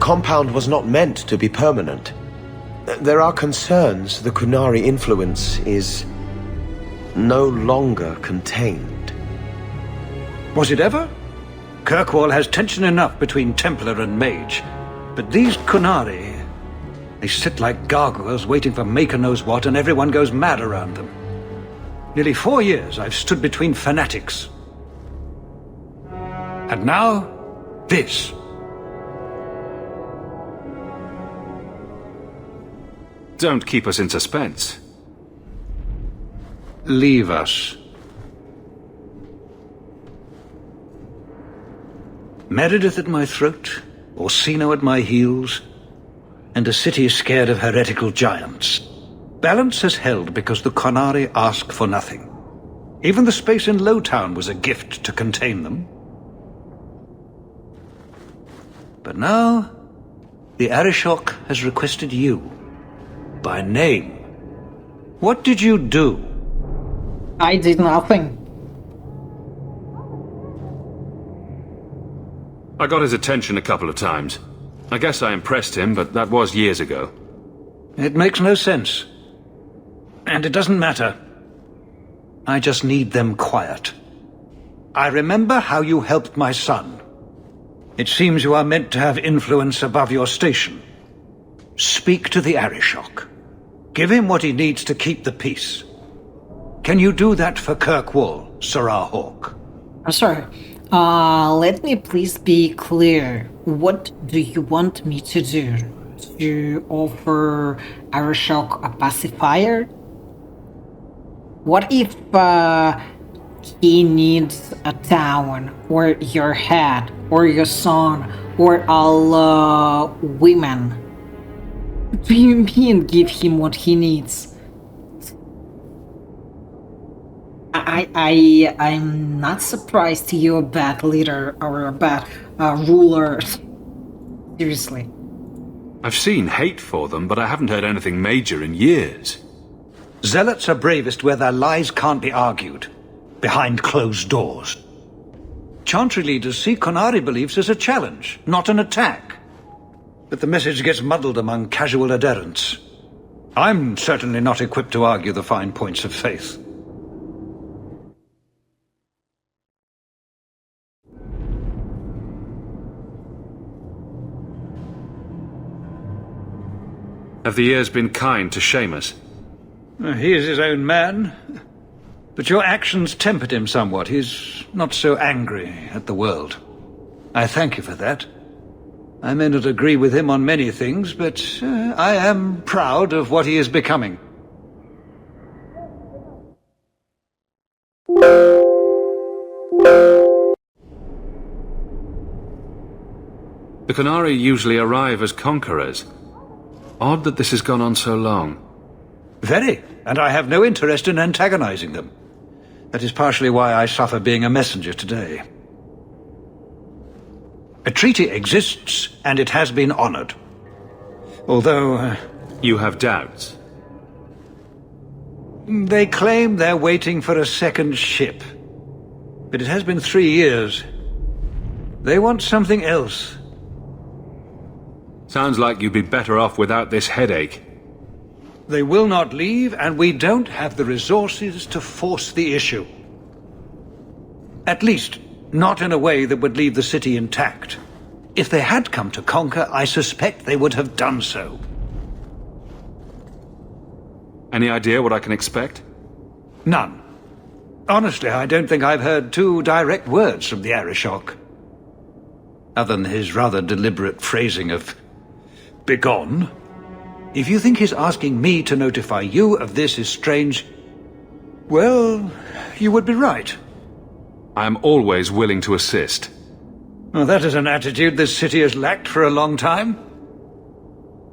compound was not meant to be permanent. There are concerns the Qunari influence is no longer contained. Was it ever? Kirkwall has tension enough between Templar and Mage. But these Qunari, they sit like gargoyles waiting for maker-knows-what, and everyone goes mad around them. Nearly 4 years I've stood between fanatics. And now, this. Don't keep us in suspense. Leave us. Meredith at my throat, Orsino at my heels, and a city scared of heretical giants. Balance has held because the Qunari ask for nothing. Even the space in Lowtown was a gift to contain them. But now, the Arishok has requested you. By name. What did you do? I did nothing. I got his attention a couple of times. I guess I impressed him, but that was years ago. It makes no sense. And it doesn't matter. I just need them quiet. I remember how you helped my son. It seems you are meant to have influence above your station. Speak to the Arishok. Give him what he needs to keep the peace. Can you do that for Kirkwall, Sirrah Hawke? I'm sorry. Let me please be clear. What do you want me to do? To offer Arishok a pacifier? What if he needs a town, or your head, or your son, or all women? What do you mean give him what he needs? I'm not surprised you're a bad leader or a bad ruler. Seriously. I've seen hate for them, but I haven't heard anything major in years. Zealots are bravest where their lies can't be argued, behind closed doors. Chantry leaders see Qunari beliefs as a challenge, not an attack. But the message gets muddled among casual adherents. I'm certainly not equipped to argue the fine points of faith. Have the years been kind to Seamus? He is his own man. But your actions tempered him somewhat. He's not so angry at the world. I thank you for that. I may not agree with him on many things, but I am proud of what he is becoming. The Qunari usually arrive as conquerors. Odd that this has gone on so long. Very, and I have no interest in antagonizing them. That is partially why I suffer being a messenger today. A treaty exists, and it has been honored. Although... You have doubts? They claim they're waiting for a second ship. But it has been 3 years. They want something else. Sounds like you'd be better off without this headache. They will not leave, and we don't have the resources to force the issue. At least, not in a way that would leave the city intact. If they had come to conquer, I suspect they would have done so. Any idea what I can expect? None. Honestly, I don't think I've heard 2 direct words from the Arishok. Other than his rather deliberate phrasing of begone. If you think his asking me to notify you of this is strange, well, you would be right. I am always willing to assist. Well, that is an attitude this city has lacked for a long time.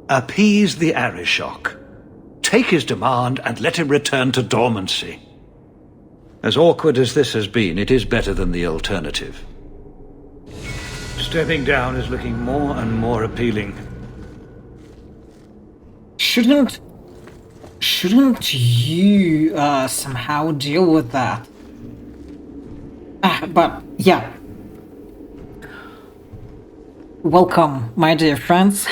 Appease the Arishok. Take his demand and let him return to dormancy. As awkward as this has been, it is better than the alternative. Stepping down is looking more and more appealing. Shouldn't you somehow deal with that? But yeah. welcome, my dear friends.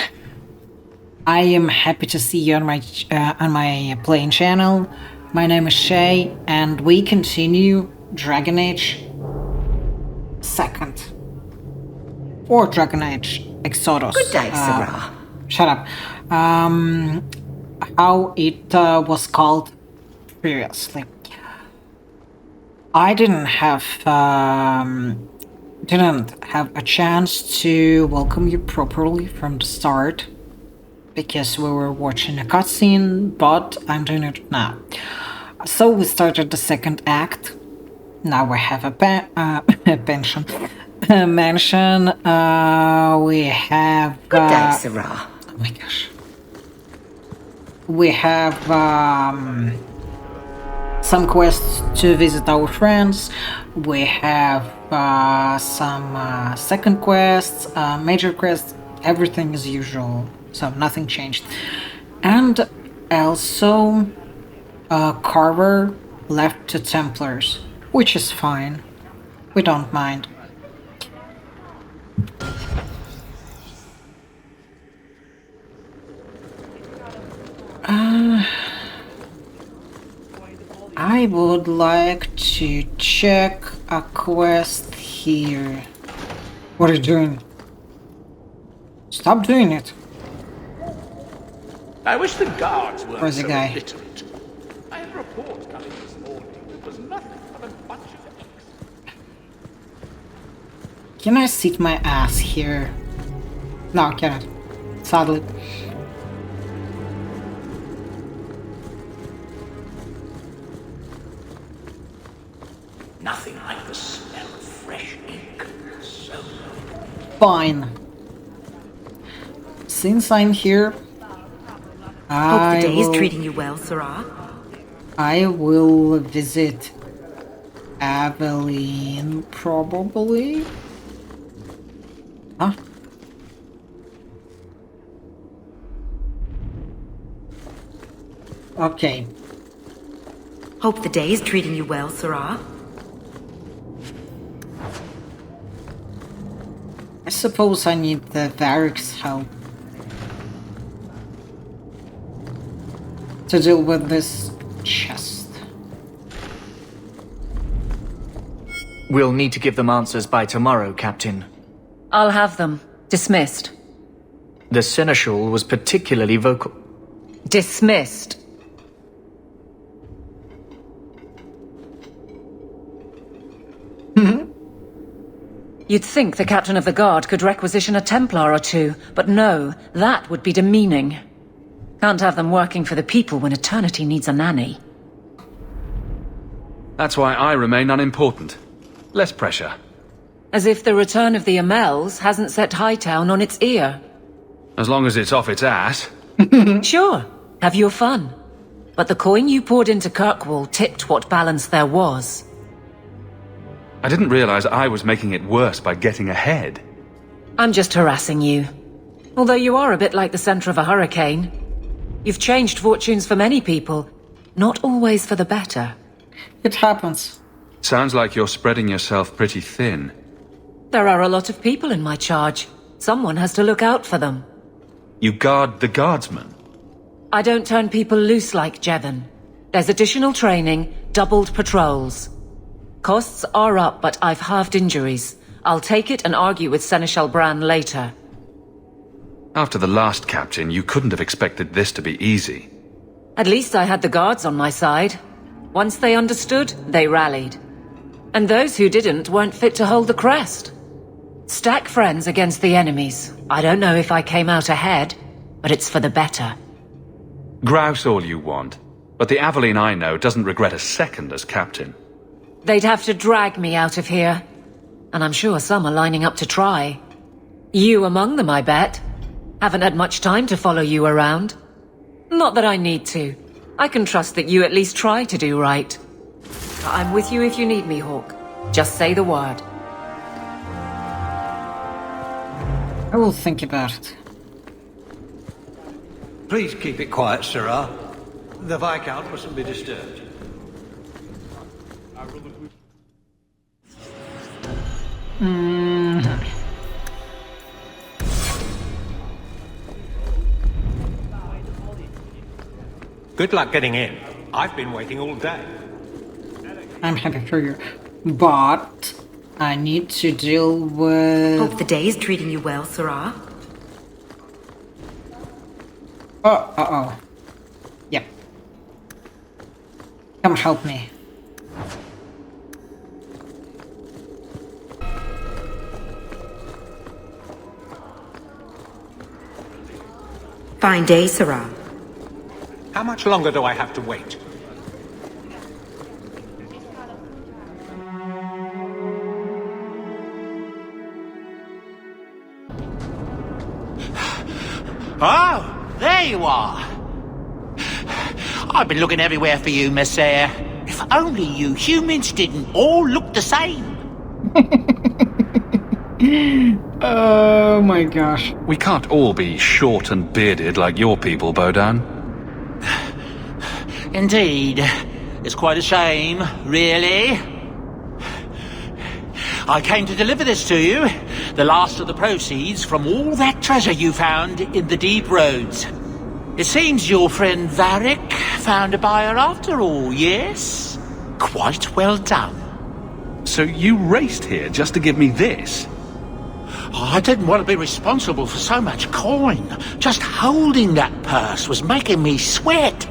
I am happy to see you on my playing channel. My name is Shay, and we continue Dragon Age 2nd. Or Dragon Age Exodus. Good day, Sarah. Shut up. How it was called previously. I didn't have a chance to welcome you properly from the start because we were watching a cutscene, but I'm doing it now. So we started the second act. Now we have a pension, a mansion. We have. Good day, Sarah. Oh my gosh. We have some quests to visit our friends. We have some second quests, major quests, everything as usual, so nothing changed. And also Carver left to Templars, which is fine. We don't mind. I would like to check a quest here. What are you doing? Stop doing it. I wish the guards weren't Where's the so guy? illiterate. I had a report coming this morning that was nothing but a bunch of X. Can I sit my ass here? No, I cannot. Sadly. Nothing like the smell of fresh ink. So Fine. Since I'm here, Hope the day is treating you well, Sarah. I will visit Aveline, probably. Huh? Okay. Hope the day is treating you well, Sarah. I suppose I need the Varric's help to deal with this chest. We'll need to give them answers by tomorrow, Captain. I'll have them. Dismissed. The Seneschal was particularly vocal. Dismissed. You'd think the Captain of the Guard could requisition a Templar or two, but no, that would be demeaning. Can't have them working for the people when eternity needs a nanny. That's why I remain unimportant. Less pressure. As if the return of the Amels hasn't set Hightown on its ear. As long as it's off its ass. Sure, have your fun. But the coin you poured into Kirkwall tipped what balance there was. I didn't realize I was making it worse by getting ahead. I'm just harassing you. Although you are a bit like the center of a hurricane. You've changed fortunes for many people, not always for the better. It happens. Sounds like you're spreading yourself pretty thin. There are a lot of people in my charge. Someone has to look out for them. You guard the guardsmen. I don't turn people loose like Jevon. There's additional training, doubled patrols. Costs are up, but I've halved injuries. I'll take it and argue with Seneschal Bran later. After the last captain, you couldn't have expected this to be easy. At least I had the guards on my side. Once they understood, they rallied. And those who didn't weren't fit to hold the crest. Stack friends against the enemies. I don't know if I came out ahead, but it's for the better. Grouse all you want, but the Aveline I know doesn't regret a second as captain. They'd have to drag me out of here. And I'm sure some are lining up to try. You among them, I bet. Haven't had much time to follow you around. Not that I need to. I can trust that you at least try to do right. I'm with you if you need me, Hawke. Just say the word. I will think about it. Please keep it quiet, Sarah. The Viscount mustn't be disturbed. Good luck getting in. I've been waiting all day. I'm happy for you. But I need to deal with... Hope the day is treating you well, Sarah. Oh. Yep. Come help me. Fine day, Sarah. How much longer do I have to wait? Oh, there you are. I've been looking everywhere for you, Messiah. If only you humans didn't all look the same. Oh my gosh. We can't all be short and bearded like your people, Bodan. Indeed. It's quite a shame, really. I came to deliver this to you. The last of the proceeds from all that treasure you found in the deep roads. It seems your friend Varric found a buyer after all, yes? Quite well done. So you raced here just to give me this? I didn't want to be responsible for so much coin. Just holding that purse was making me sweat.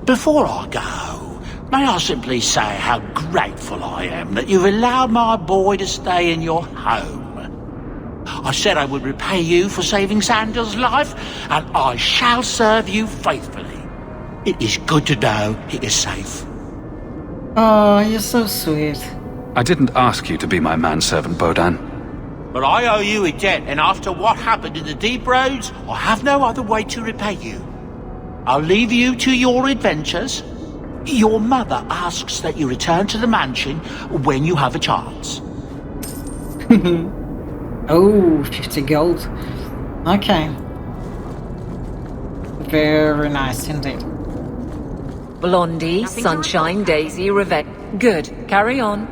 Before I go, may I simply say how grateful I am that you've allowed my boy to stay in your home. I said I would repay you for saving Sandal's life, and I shall serve you faithfully. It is good to know he is safe. Oh, you're so sweet. I didn't ask you to be my manservant, Bodan. But I owe you a debt, and after what happened in the deep roads, I have no other way to repay you. I'll leave you to your adventures. Your mother asks that you return to the mansion when you have a chance. Oh, 50 gold. Okay. Very nice indeed. Blondie, Sunshine, Daisy, Revenge. Good. Carry on.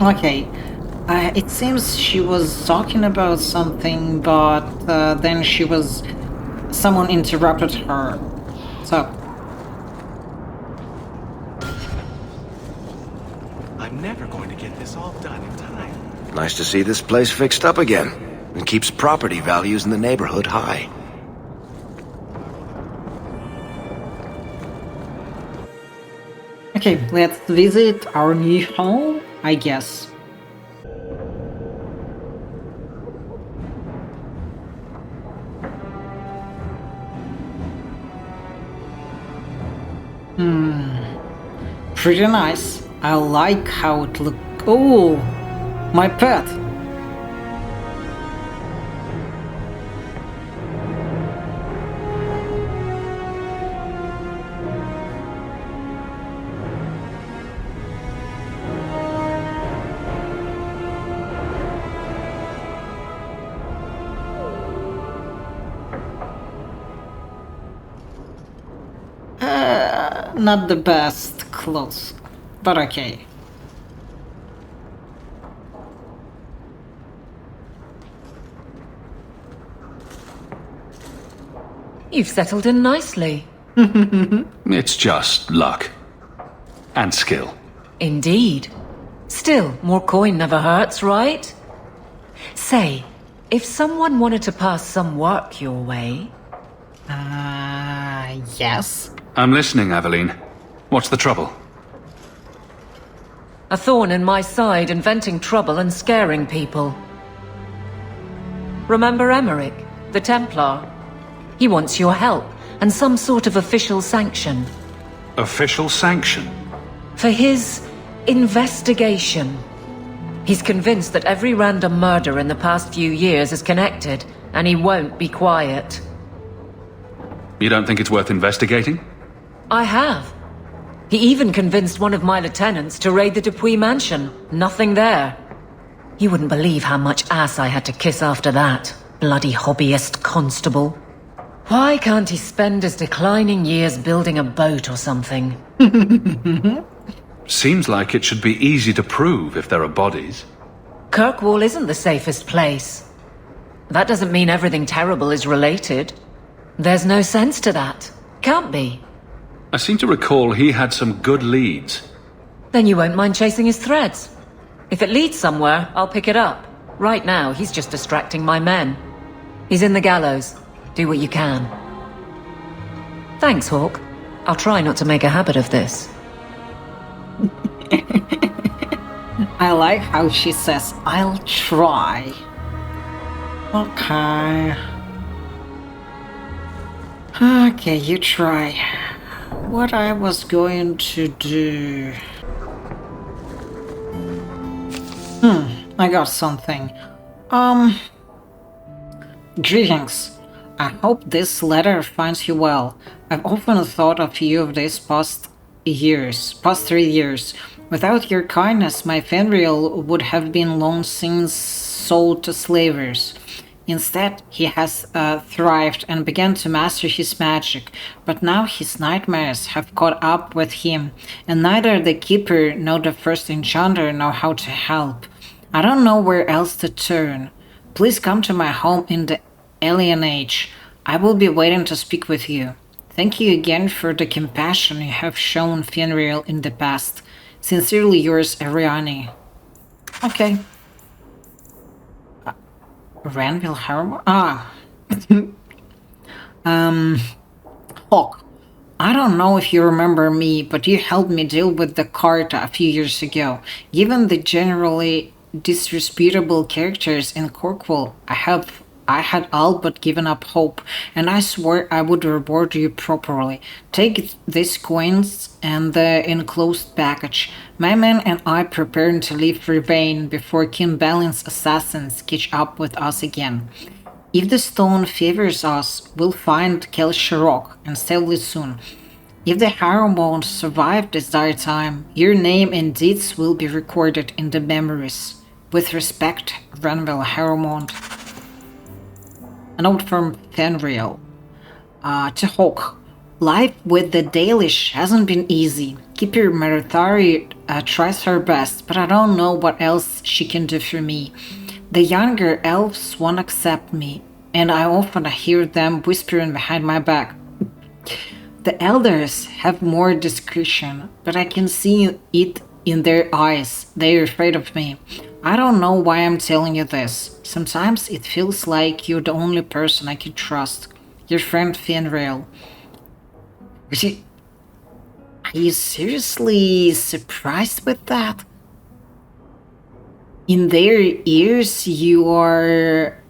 Okay. It seems she was talking about something, but then someone interrupted her. So. I'm never going to get this all done in time. Nice to see this place fixed up again. It keeps property values in the neighborhood high. Okay, let's visit our new home, I guess. Pretty nice. I like how it looks. Oh, my pet. Not the best clothes, but okay. You've settled in nicely. It's just luck. And skill. Indeed. Still, more coin never hurts, right? Say, if someone wanted to pass some work your way... Yes? I'm listening, Aveline. What's the trouble? A thorn in my side, inventing trouble and scaring people. Remember Emmerich, the Templar? He wants your help, and some sort of official sanction. Official sanction? For his investigation. He's convinced that every random murder in the past few years is connected, and he won't be quiet. You don't think it's worth investigating? I have. He even convinced one of my lieutenants to raid the Dupuis mansion. Nothing there. You wouldn't believe how much ass I had to kiss after that. Bloody hobbyist constable. Why can't he spend his declining years building a boat or something? Seems like it should be easy to prove if there are bodies. Kirkwall isn't the safest place. that doesn't mean everything terrible is related. There's no sense to that. Can't be. I seem to recall he had some good leads. Then you won't mind chasing his threads. If it leads somewhere, I'll pick it up. Right now, he's just distracting my men. He's in the gallows. Do what you can. Thanks, Hawke. I'll try not to make a habit of this. I like how she says, I'll try. Okay. Okay, you try. What I was going to do... I got something. Greetings. I hope this letter finds you well. I've often thought of you of these past 3 years. Without your kindness, my Fenrir would have been long since sold to slavers. Instead, he has thrived and began to master his magic, but now his nightmares have caught up with him, and neither the Keeper nor the First Enchanter know how to help. I don't know where else to turn. Please come to my home in the Alien Age. I will be waiting to speak with you. Thank you again for the compassion you have shown Fenrir in the past. Sincerely yours, Ariane. Okay. Ranville Harrow? Hawke. I don't know if you remember me, but you helped me deal with the Carta a few years ago. Given the generally disreputable characters in Kirkwall, I had all but given up hope, and I swore I would reward you properly. Take these coins and the enclosed package. My men and I prepare to leave for Vane before King Balin's assassins catch up with us again. If the stone favors us, we'll find Kel Sharok, and sadly soon. If the Harrowmont survive this dire time, your name and deeds will be recorded in the memories. With respect, Ranville Harrowmont. A note from Fenrir. To Hawke. Life with the Dalish hasn't been easy. Keeper Marathari tries her best, but I don't know what else she can do for me. The younger elves won't accept me, and I often hear them whispering behind my back. The elders have more discretion, but I can see it in their eyes. They're afraid of me. I don't know why I'm telling you this. Sometimes it feels like you're the only person I can trust. Your friend Fenrir. Are you seriously surprised with that? In their ears, you are...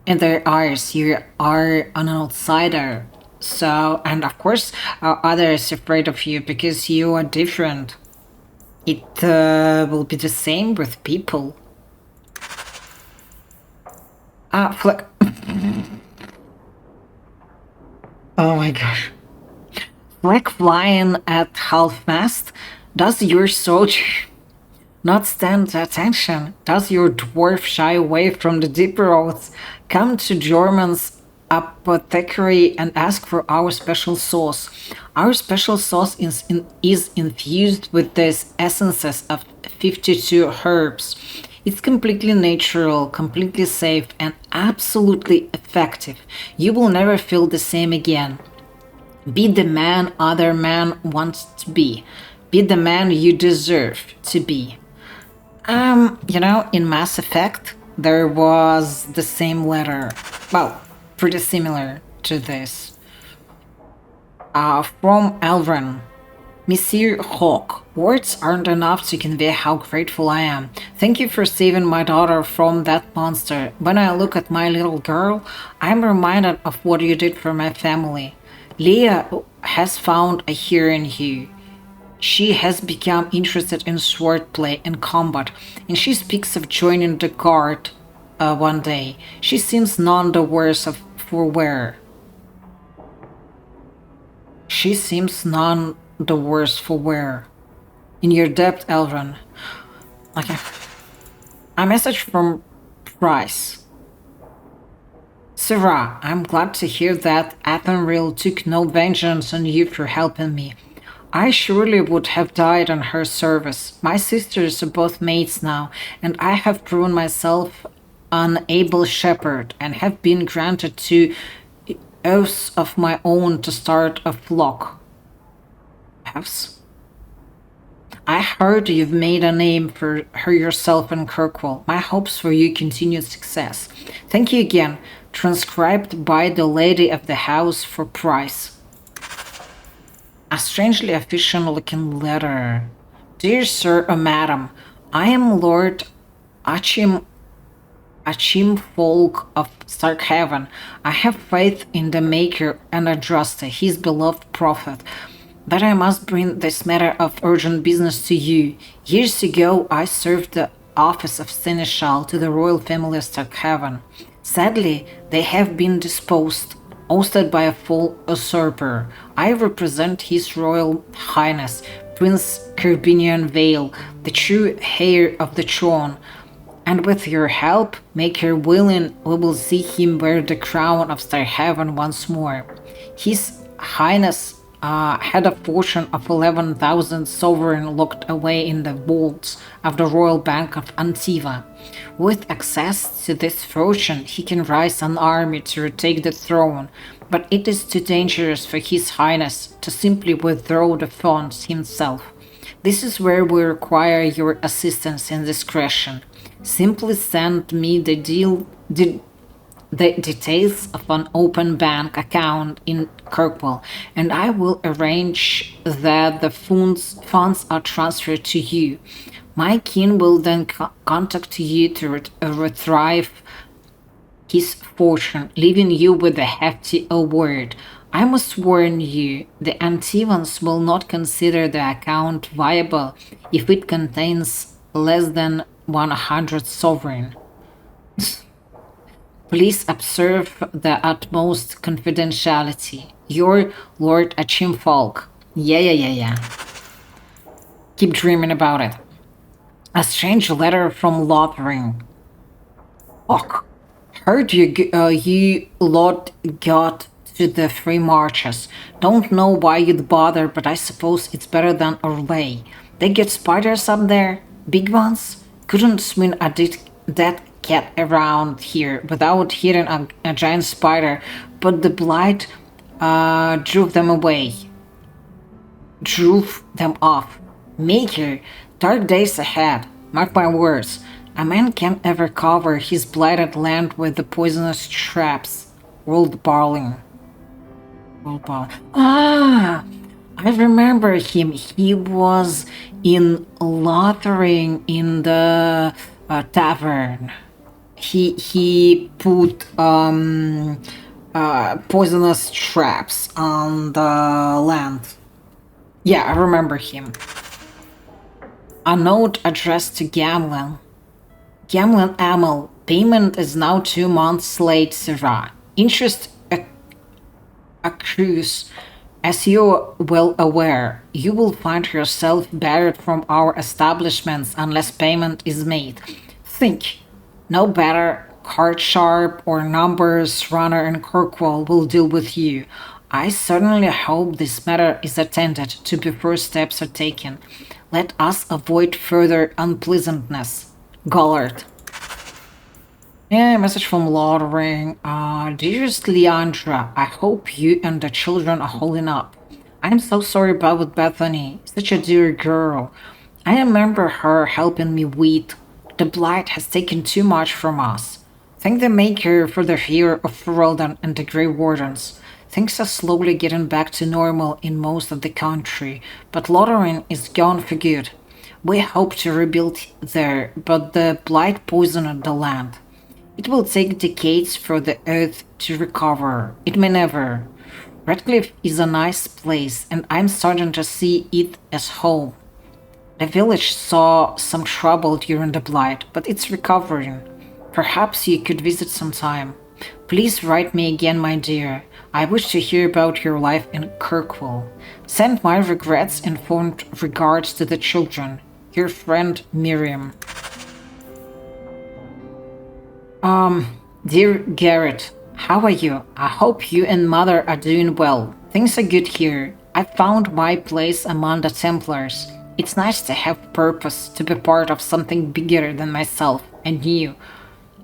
In their eyes, you are an outsider. So, and of course, others are afraid of you because you are different. It will be the same with people. Oh my gosh. Flag flying at half-mast? Does your soldier not stand attention? Does your dwarf shy away from the deep roads? Come to Jorman's apothecary and ask for our special sauce. Our special sauce is infused with these essences of 52 herbs. It's completely natural, completely safe, and absolutely effective. You will never feel the same again. Be the man other man wants to be. Be the man you deserve to be. You know, in Mass Effect, there was the same letter. Well, pretty similar to this. From Elvren. Monsieur Hawke, words aren't enough to convey how grateful I am. Thank you for saving my daughter from that monster. When I look at my little girl, I'm reminded of what you did for my family. Leah has found a hero in you. She has become interested in swordplay and combat, and she speaks of joining the guard one day. She seems none the worse for wear. She seems none the worse for wear. In your depth, Elrond. Okay. A message from Price. Sarah, I'm glad to hear that Athenril took no vengeance on you for helping me. I surely would have died in her service. My sisters are both maids now, and I have proven myself an able shepherd and have been granted 2 oaths of my own to start a flock. Oaths? I heard you've made a name for her yourself in Kirkwall. My hopes for you continued success. Thank you again. Transcribed by the lady of the house for price. A strangely official-looking letter. Dear Sir or Madam, I am Lord Achim Folk of Starkhaven. I have faith in the Maker and I trust his beloved prophet. But I must bring this matter of urgent business to you. Years ago, I served the office of Seneschal to the royal family of Starkhaven. Sadly, they have been disposed, ousted by a full usurper. I represent His Royal Highness, Prince Kerbinian Vale, the true heir of the throne. And with your help, Maker willing, we will see him wear the crown of Starkhaven once more. His Highness had a fortune of 11,000 sovereign locked away in the vaults of the Royal Bank of Antiva. With access to this fortune, he can raise an army to retake the throne, but it is too dangerous for His Highness to simply withdraw the funds himself. This is where we require your assistance and discretion. Simply send me the details of an open bank account in Kirkwall, and I will arrange that the funds are transferred to you. My kin will then contact you to retrieve his fortune, leaving you with a hefty award. I must warn you, the Antivans will not consider the account viable if it contains less than 100 sovereign. Please observe the utmost confidentiality. Your Lord Achimfolk. Yeah. Keep dreaming about it. A strange letter from Lothring. Hawke. Heard you lot got to the Free Marches. Don't know why you'd bother, but I suppose it's better than Orlais. They get spiders up there? Big ones? Couldn't swing a dead cat around here without hitting a giant spider, but the blight drove them off. Maker, dark days ahead, mark my words. A man can't ever cover his blighted land with the poisonous traps. World Barling. Ah! I remember him. He was in Lothring in the tavern. He put poisonous traps on the land. Yeah, I remember him. A note addressed to Gamlen. Gamlen Amel, payment is now 2 months late, Sirrah. Interest accrues. As you're well aware, you will find yourself barred from our establishments unless payment is made. Think. No better card sharp or numbers runner in Kirkwall will deal with you. I certainly hope this matter is attended to before steps are taken. Let us avoid further unpleasantness. Gollard. Yeah, message from Lothring. Dearest Leandra, I hope you and the children are holding up. I'm so sorry about Bethany, such a dear girl. I remember her helping me weed. The blight has taken too much from us. Thank the Maker for the fear of Ferelden and the Grey Wardens. Things are slowly getting back to normal in most of the country, but Lothring is gone for good. We hope to rebuild there, but the blight poisoned the land. It will take decades for the earth to recover. It may never. Redcliffe is a nice place, and I'm starting to see it as home. The village saw some trouble during the blight, but it's recovering. Perhaps you could visit sometime. Please write me again, my dear. I wish to hear about your life in Kirkwall. Send my regrets and fond regards to the children. Your friend, Miriam. Dear Garrett, how are you? I hope you and Mother are doing well. Things are good here. I found my place among the Templars. It's nice to have purpose, to be part of something bigger than myself and you.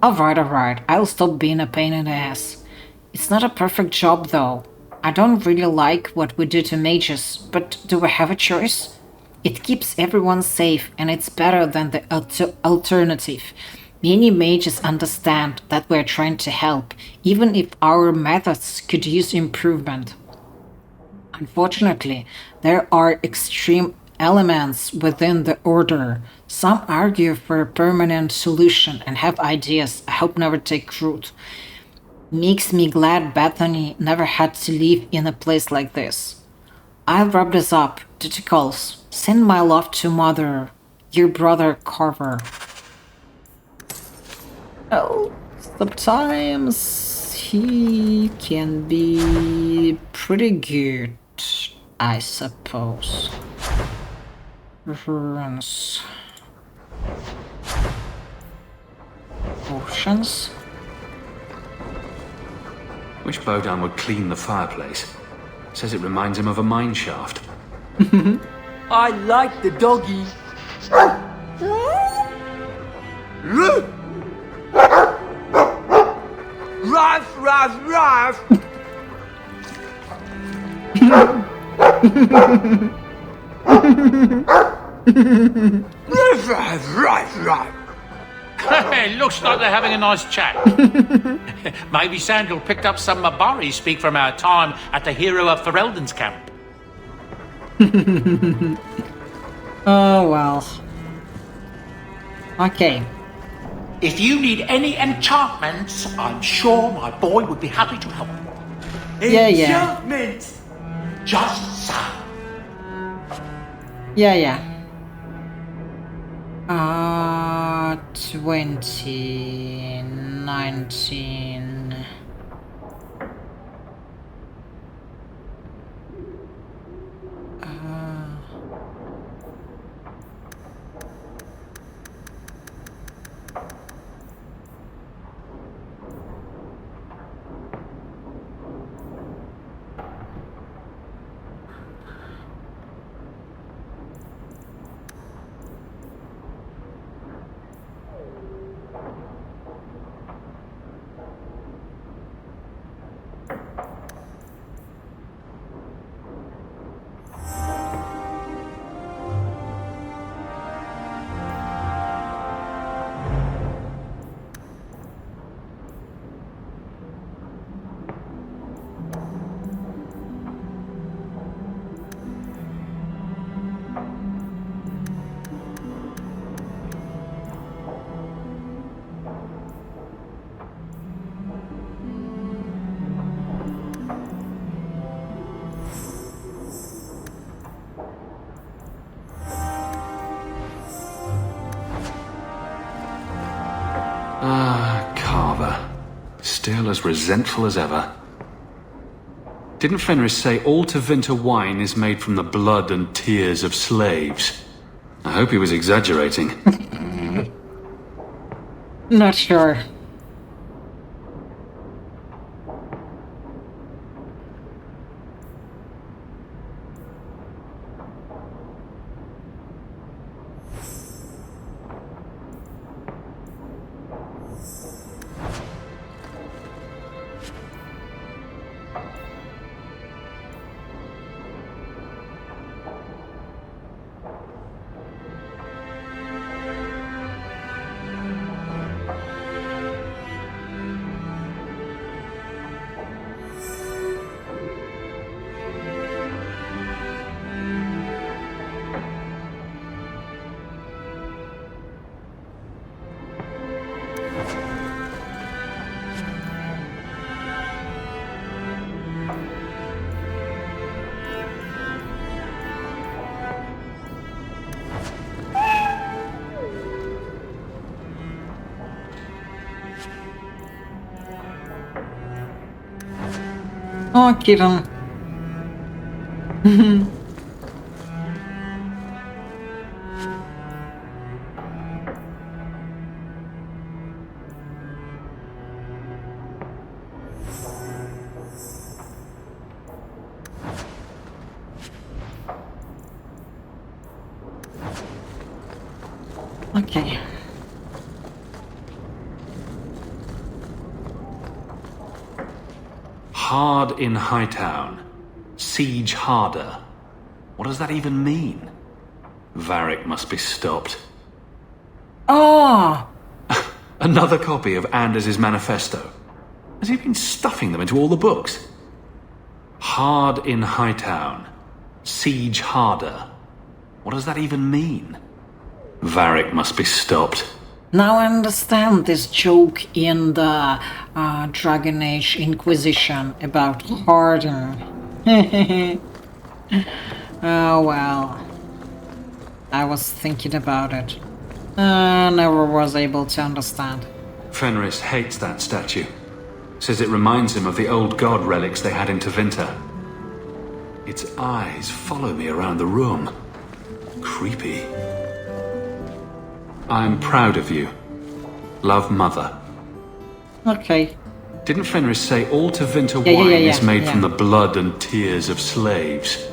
Alright. I'll stop being a pain in the ass. It's not a perfect job, though. I don't really like what we do to mages, but do we have a choice? It keeps everyone safe, and it's better than the alternative. Many mages understand that we're trying to help, even if our methods could use improvement. Unfortunately, there are extreme elements within the Order. Some argue for a permanent solution and have ideas I hope never take root. Makes me glad Bethany never had to live in a place like this. I'll wrap this up. Tentacles, send my love to Mother, your brother Carver. Oh, sometimes he can be pretty good, I suppose. Runes. Potions. Wish Bodan would clean the fireplace. Says it reminds him of a mine shaft. I like the doggy. Ruff, ruff, ruff! Ruff, ruff, ruff! Hey, looks like they're having a nice chat. Maybe Sandal picked up some Mabari speak from our time at the hero of Ferelden's camp. Oh well. Okay. If you need any enchantments, I'm sure my boy would be happy to help. Yeah. Enchantment! Just so. Yeah. 20, 19. Carver. Still as resentful as ever. Didn't Fenris say all Tevinter wine is made from the blood and tears of slaves? I hope he was exaggerating. Not sure. Oh, kitten. Okay. Hard in Hightown. Siege harder. What does that even mean? Varric must be stopped. Oh! Another copy of Anders' manifesto. Has he been stuffing them into all the books? Hard in Hightown. Siege harder. What does that even mean? Varric must be stopped. Now I understand this joke in the Dragon Age Inquisition about harden. Oh well. I was thinking about it. Never was able to understand. Fenris hates that statue. Says it reminds him of the old god relics they had in Tevinter. Its eyes follow me around the room. Creepy. I'm proud of you. Love, Mother. Okay. Didn't Fenris say all Tevinter Yeah, wine yeah, yeah, is made yeah. from the blood and tears of slaves?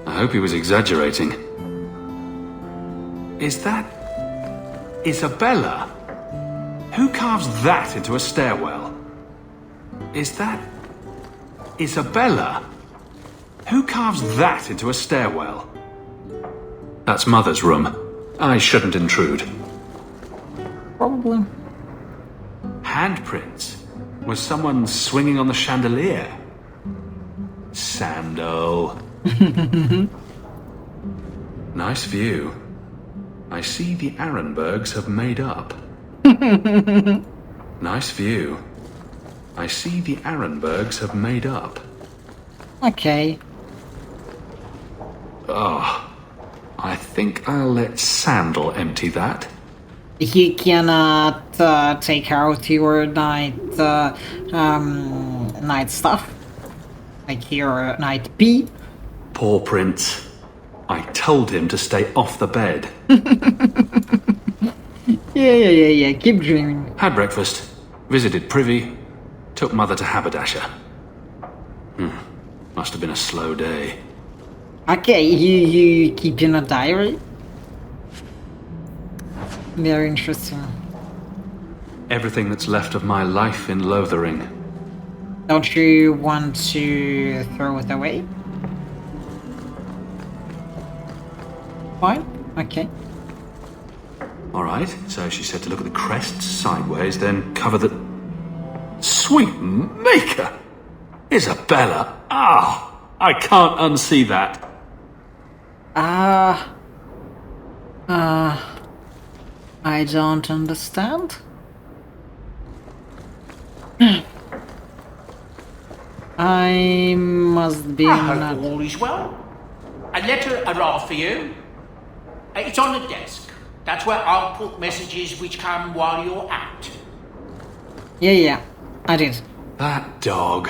I hope he was exaggerating. Is that Isabella? Who carves that into a stairwell? Is that Isabella? Who carves that into a stairwell? That's Mother's room. I shouldn't intrude. Probably. Handprints? Was someone swinging on the chandelier? Sando. Nice view. I see the Arenbergs have made up. Nice view. I see the Arenbergs have made up. Okay. Oh, I think I'll let Sandal empty that. You cannot take out your night night stuff, like your night pee. Poor Prince. I told him to stay off the bed. Yeah. Keep dreaming. Had breakfast, visited Privy, took Mother to Haberdasher. Must have been a slow day. Okay, you keep in a diary. Very interesting. Everything that's left of my life in Lothering. Don't you want to throw it away? Fine. Okay. Alright, so she said to look at the crests sideways, then cover the... Sweet maker! Isabella! Ah! I can't unsee that. I don't understand. I must be I not... hope all is well. A letter arrived for you. It's on the desk. That's where I'll put messages which come while you're out. Yeah, I did. That dog.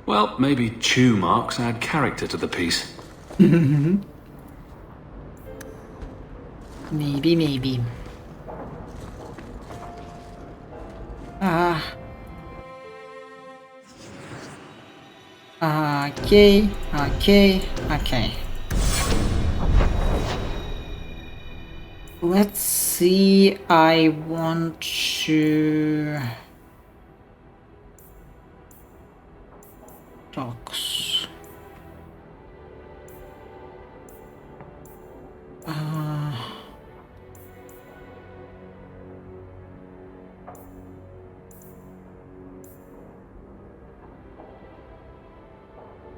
Well, maybe chew marks add character to the piece. Maybe. Okay. Let's see, I want to... Talks.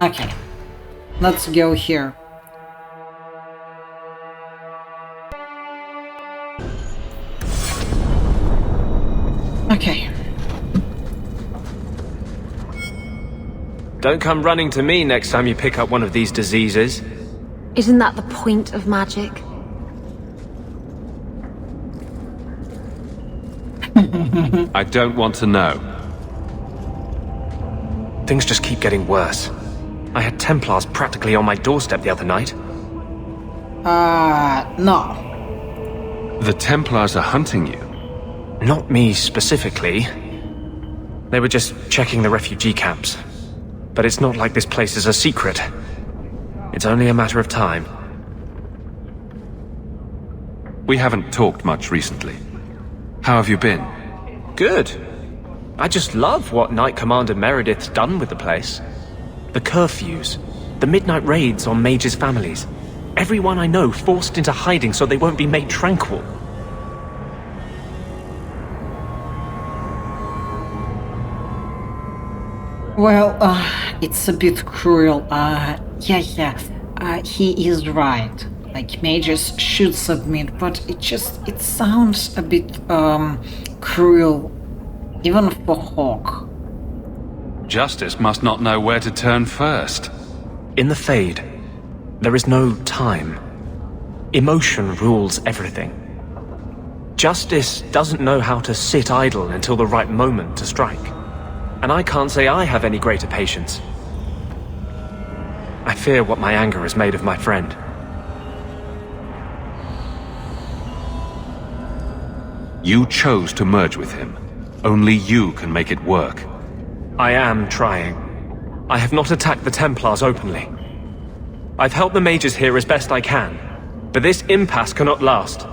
Okay, let's go here. Okay. Don't come running to me next time you pick up one of these diseases. Isn't that the point of magic? I don't want to know. Things just keep getting worse. I had Templars practically on my doorstep the other night. No. The Templars are hunting you? Not me specifically. They were just checking the refugee camps. But it's not like this place is a secret. It's only a matter of time. We haven't talked much recently. How have you been? Good. I just love what Knight Commander Meredith's done with the place. The curfews, the midnight raids on mages' families, everyone I know forced into hiding so they won't be made tranquil. Well, it's a bit cruel. He is right. Like, mages should submit, but it sounds a bit, cruel, even for Hawke. Justice must not know where to turn first. In the Fade, there is no time. Emotion rules everything. Justice doesn't know how to sit idle until the right moment to strike. And I can't say I have any greater patience. I fear what my anger has made of my friend. You chose to merge with him. Only you can make it work. I am trying. I have not attacked the Templars openly. I've helped the mages here as best I can, but this impasse cannot last.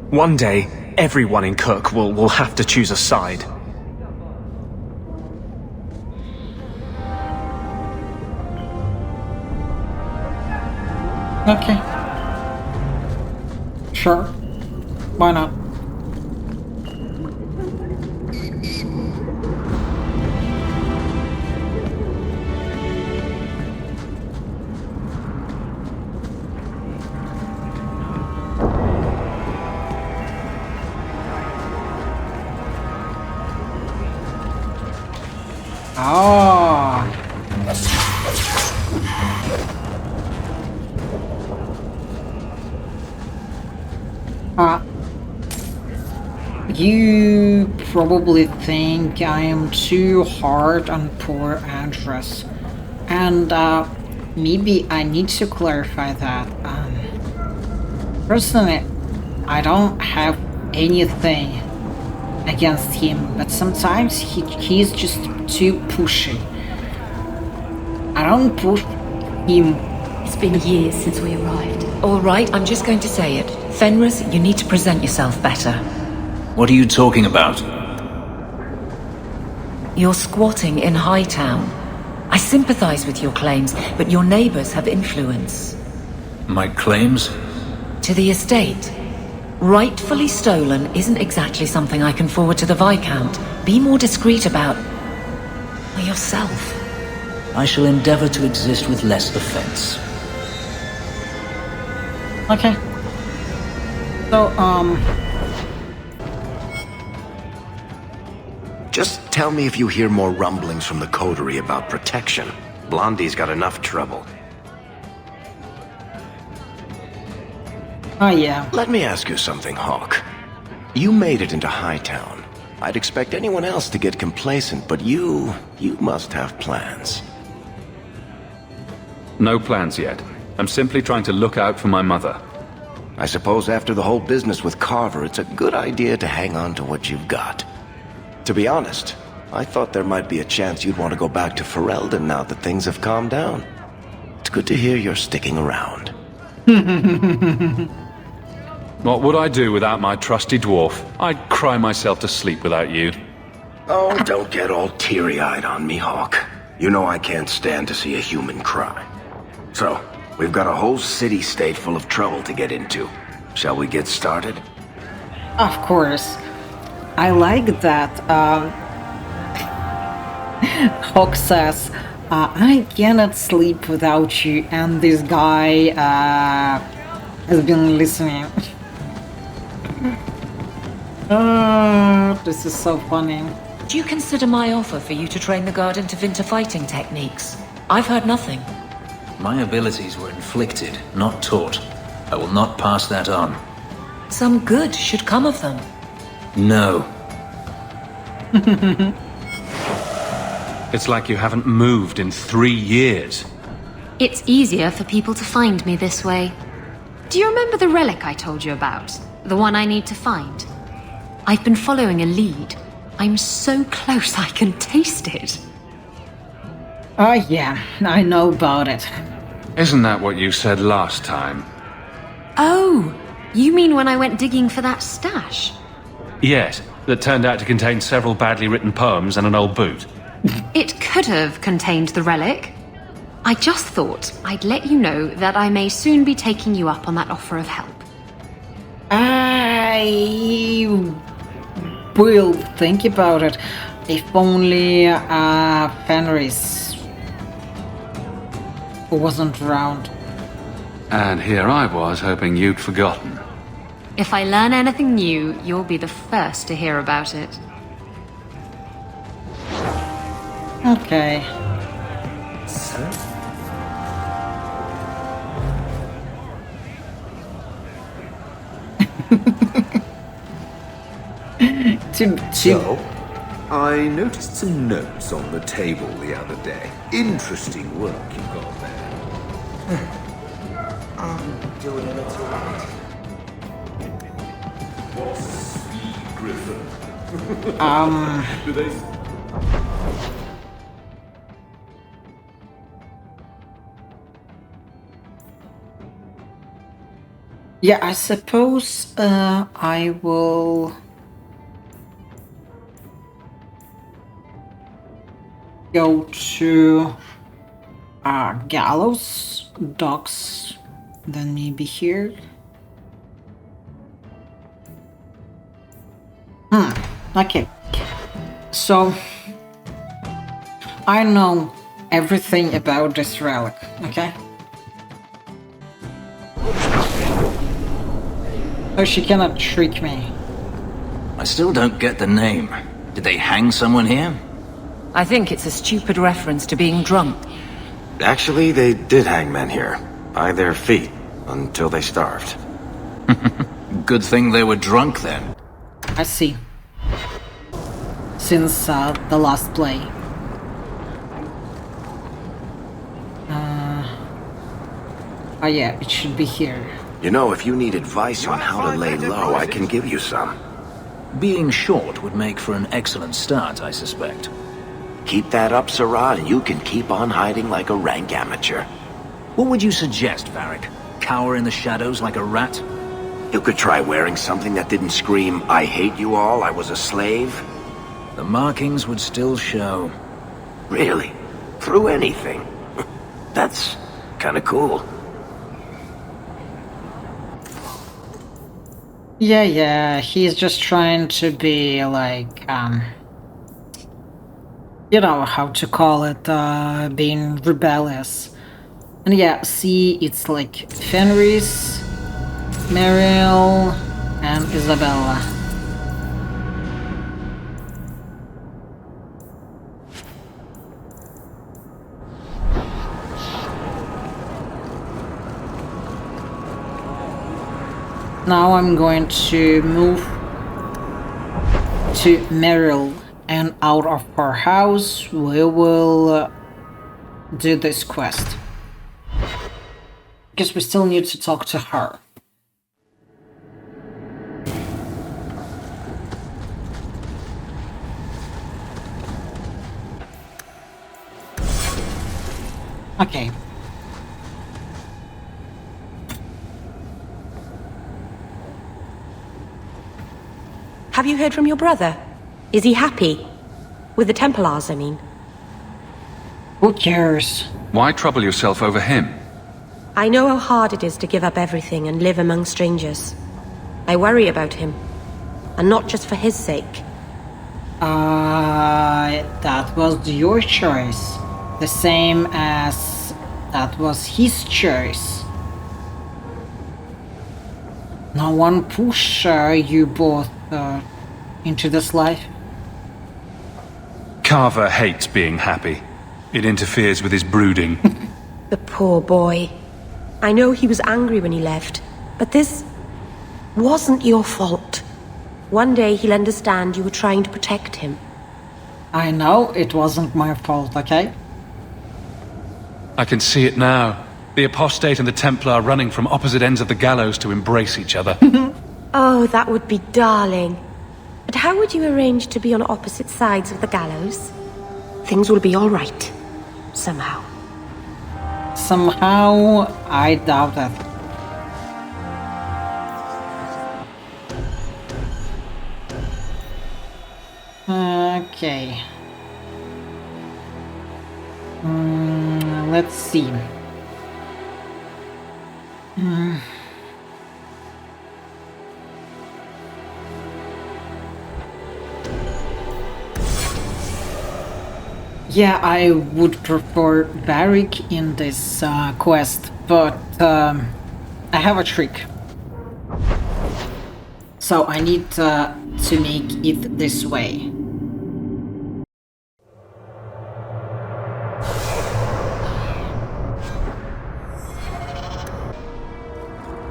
One day, everyone in Kirkwall will have to choose a side. Okay. Sure. Why not? You probably think I am too hard on poor Andress, and maybe I need to clarify that. Personally, I don't have anything against him, but sometimes he's just too pushy. I don't push him. It's been years since we arrived. All right, I'm just going to say it. Fenris, you need to present yourself better. What are you talking about? You're squatting in Hightown. I sympathize with your claims, but your neighbors have influence. My claims? To the estate. Rightfully stolen isn't exactly something I can forward to the Viscount. Be more discreet about yourself. I shall endeavor to exist with less offense. Okay. So, Just tell me if you hear more rumblings from the coterie about protection. Blondie's got enough trouble. Oh yeah. Let me ask you something, Hawke. You made it into Hightown. I'd expect anyone else to get complacent, but you must have plans. No plans yet. I'm simply trying to look out for my mother. I suppose after the whole business with Carver, it's a good idea to hang on to what you've got. To be honest, I thought there might be a chance you'd want to go back to Ferelden now that things have calmed down. It's good to hear you're sticking around. What would I do without my trusty dwarf? I'd cry myself to sleep without you. Oh, don't get all teary-eyed on me, Hawke. You know I can't stand to see a human cry. So, we've got a whole city-state full of trouble to get into. Shall we get started? Of course. I like that Hawke says, I cannot sleep without you, and this guy has been listening. This is so funny. Do you consider my offer for you to train the guard into Vinter fighting techniques? I've heard nothing. My abilities were inflicted, not taught. I will not pass that on. Some good should come of them. No. It's like you haven't moved in 3 years. It's easier for people to find me this way. Do you remember the relic I told you about? The one I need to find? I've been following a lead. I'm so close I can taste it. Oh yeah, I know about it. Isn't that what you said last time? Oh, you mean when I went digging for that stash? Yes, that turned out to contain several badly written poems and an old boot. It could have contained the relic. I just thought I'd let you know that I may soon be taking you up on that offer of help. I will think about it. If only Fenris wasn't around. And here I was hoping you'd forgotten. If I learn anything new, you'll be the first to hear about it. Okay. So, I noticed some notes on the table the other day. Interesting work you've got there. I'm doing a little right. What's speed, Griffin? Do they... Yeah, I suppose I will go to Gallows, Docks, then maybe here. Okay. So, I know everything about this relic, okay? So she cannot trick me. I still don't get the name. Did they hang someone here? I think it's a stupid reference to being drunk. Actually, they did hang men here, by their feet, until they starved. Good thing they were drunk then. I see. Since the last play. Oh yeah, it should be here. You know, if you need advice on how to lay low, I can give you some. Being short would make for an excellent start, I suspect. Keep that up, Sirrah, and you can keep on hiding like a rank amateur. What would you suggest, Varric? Cower in the shadows like a rat? You could try wearing something that didn't scream, "I hate you all, I was a slave." The markings would still show. Really? Through anything? That's kinda cool. Yeah, he's just trying to be like, you know how to call it, being rebellious. And yeah, see, it's like Fenris, Mariel, and Isabella. Now I'm going to move to Mariel, and out of her house we will do this quest. Because we still need to talk to her. Okay. Have you heard from your brother? Is he happy? With the Templars, I mean. Who cares? Why trouble yourself over him? I know how hard it is to give up everything and live among strangers. I worry about him. And not just for his sake. That was your choice. The same as that was his choice. No one pushed you both into this life. Carver hates being happy. It interferes with his brooding. The poor boy. I know he was angry when he left, but this wasn't your fault. One day he'll understand you were trying to protect him. I know it wasn't my fault, okay? I can see it now. The apostate and the Templar running from opposite ends of the gallows to embrace each other. Oh, that would be darling. But how would you arrange to be on opposite sides of the gallows? Things will be all right. Somehow. Somehow, I doubt it. Okay. Let's see. Yeah, I would prefer Barrick in this quest, but I have a trick. So I need to make it this way.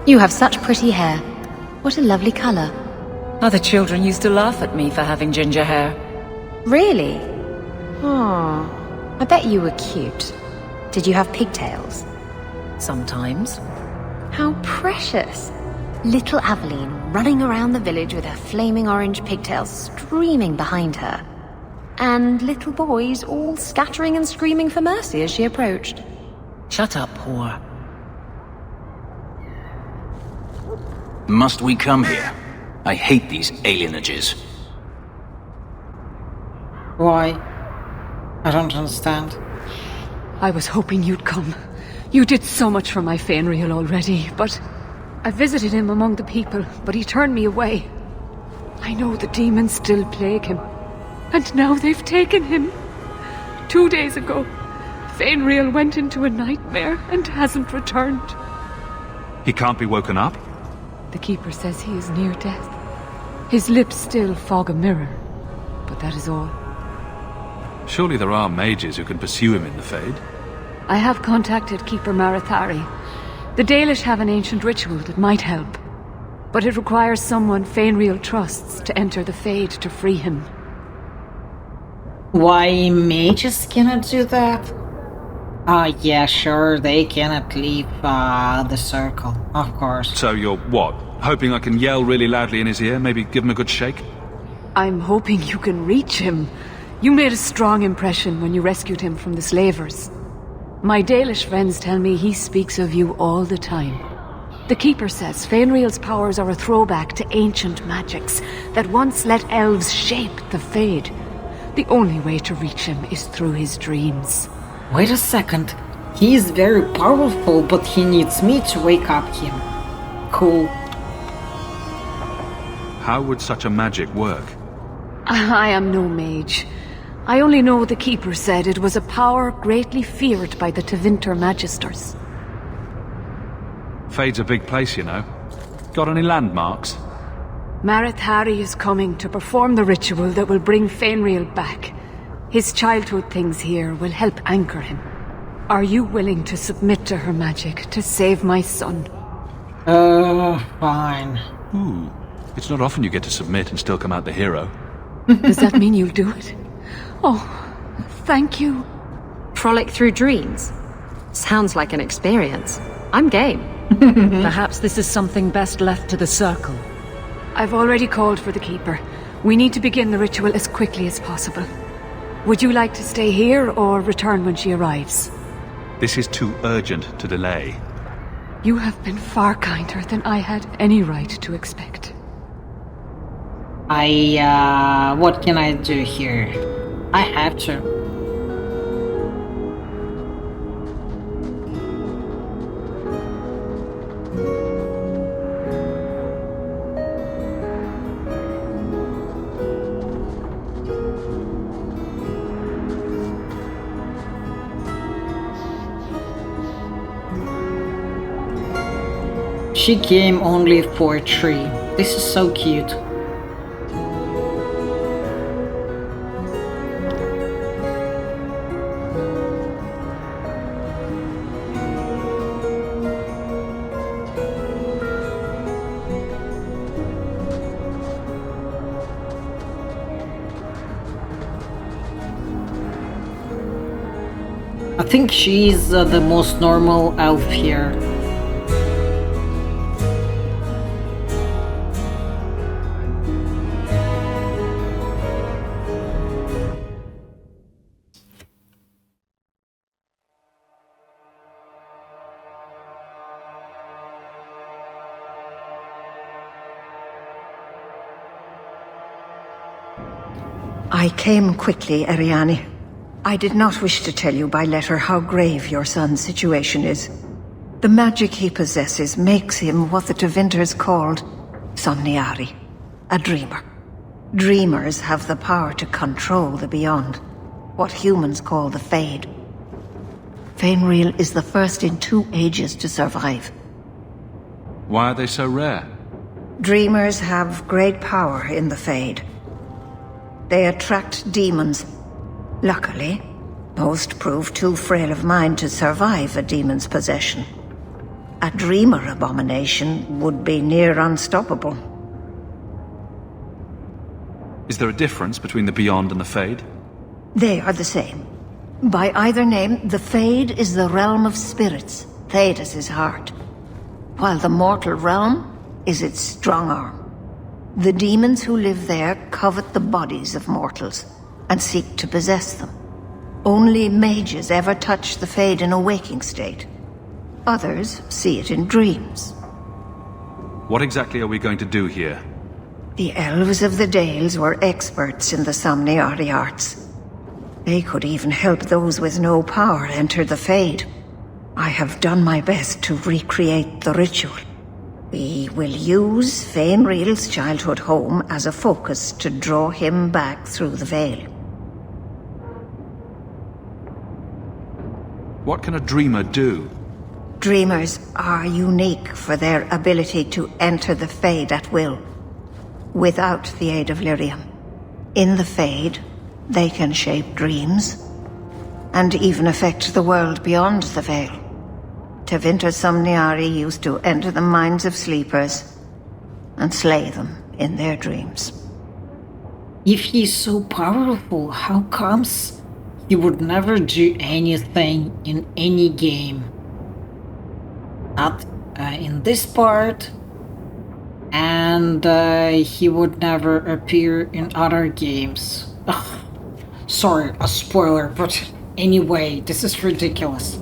You have such pretty hair. What a lovely color. Other children used to laugh at me for having ginger hair. Really? Oh, I bet you were cute. Did you have pigtails? Sometimes. How precious. Little Aveline running around the village with her flaming orange pigtails streaming behind her. And little boys all scattering and screaming for mercy as she approached. Shut up, whore. Must we come here? I hate these alienages. Why? I don't understand. I was hoping you'd come. You did so much for my Fenrir already, but I visited him among the people, but he turned me away. I know the demons still plague him, and now they've taken him. 2 days ago, Fenrir went into a nightmare and hasn't returned. He can't be woken up? The Keeper says he is near death. His lips still fog a mirror, but that is all. Surely there are mages who can pursue him in the Fade. I have contacted Keeper Marathari. The Dalish have an ancient ritual that might help, but it requires someone Fenrir trusts to enter the Fade to free him. Why mages cannot do that? Yeah, sure, they cannot leave the circle, of course. So you're what? Hoping I can yell really loudly in his ear, maybe give him a good shake? I'm hoping you can reach him. You made a strong impression when you rescued him from the slavers. My Dalish friends tell me he speaks of you all the time. The Keeper says Fenrir's powers are a throwback to ancient magics that once let elves shape the Fade. The only way to reach him is through his dreams. Wait a second. He is very powerful, but he needs me to wake up him. Cool. How would such a magic work? I am no mage. I only know the Keeper said it was a power greatly feared by the Tevinter Magisters. Fade's a big place, you know. Got any landmarks? Marathari is coming to perform the ritual that will bring Fenrir back. His childhood things here will help anchor him. Are you willing to submit to her magic to save my son? Fine. Ooh, it's not often you get to submit and still come out the hero. Does that mean you'll do it? Oh, thank you. Frolic through dreams? Sounds like an experience. I'm game. Perhaps this is something best left to the Circle. I've already called for the Keeper. We need to begin the ritual as quickly as possible. Would you like to stay here or return when she arrives? This is too urgent to delay. You have been far kinder than I had any right to expect. What can I do here? I have to. She came only for a tree. This is so cute. I think she's the most normal elf here. I came quickly, Ariane. I did not wish to tell you by letter how grave your son's situation is. The magic he possesses makes him what the Tevinters called Somniari, a dreamer. Dreamers have the power to control the beyond, what humans call the Fade. Fainreel is the first in 2 ages to survive. Why are they so rare? Dreamers have great power in the Fade. They attract demons. Luckily, most prove too frail of mind to survive a demon's possession. A dreamer abomination would be near unstoppable. Is there a difference between the Beyond and the Fade? They are the same. By either name, the Fade is the realm of spirits, Thedas' heart, while the mortal realm is its strong arm. The demons who live there covet the bodies of mortals and seek to possess them. Only mages ever touch the Fade in a waking state. Others see it in dreams. What exactly are we going to do here? The elves of the Dales were experts in the Somniari arts. They could even help those with no power enter the Fade. I have done my best to recreate the ritual. We will use Fainreel's childhood home as a focus to draw him back through the veil. What can a dreamer do? Dreamers are unique for their ability to enter the Fade at will, without the aid of lyrium. In the Fade, they can shape dreams, and even affect the world beyond the veil. Tevinter Somniari used to enter the minds of sleepers and slay them in their dreams. If he's so powerful, how comes he would never do anything in any game? Not in this part, and he would never appear in other games. Ugh. Sorry, a spoiler, but anyway, this is ridiculous.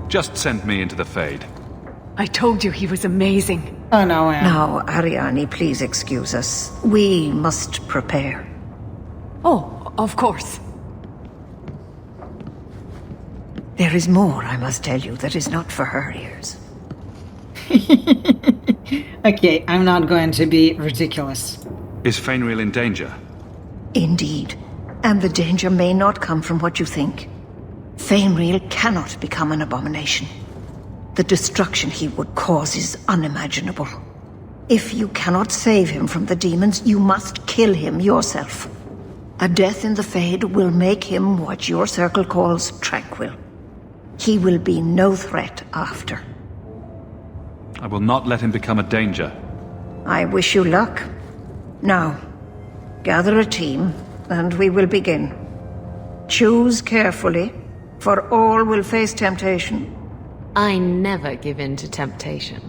Just send me into the Fade. I told you he was amazing. Oh no, Now, Ariane, please excuse us. We must prepare. Oh, of course. There is more I must tell you that is not for her ears. Okay, I'm not going to be ridiculous. Is Fainreel in danger? Indeed. And the danger may not come from what you think. Fainreel cannot become an abomination. The destruction he would cause is unimaginable. If you cannot save him from the demons, you must kill him yourself. A death in the Fade will make him what your circle calls tranquil. He will be no threat after. I will not let him become a danger. I wish you luck. Now, gather a team, and we will begin. Choose carefully, for all will face temptation. I never give in to temptation.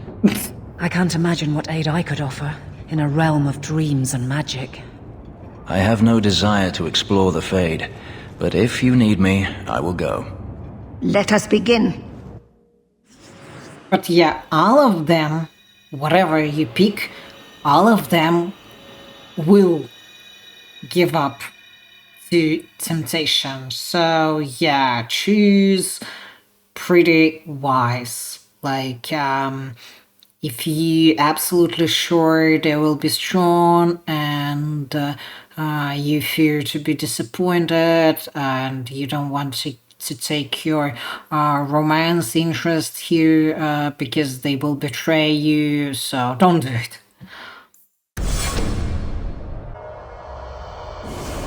I can't imagine what aid I could offer in a realm of dreams and magic. I have no desire to explore the Fade, but if you need me, I will go. Let us begin. But yeah, all of them, whatever you pick, all of them will give up to temptation. So yeah, choose pretty wise. Like, if you absolutely sure they will be strong and you fear to be disappointed and you don't want to take your romance interest here because they will betray you, so don't do it.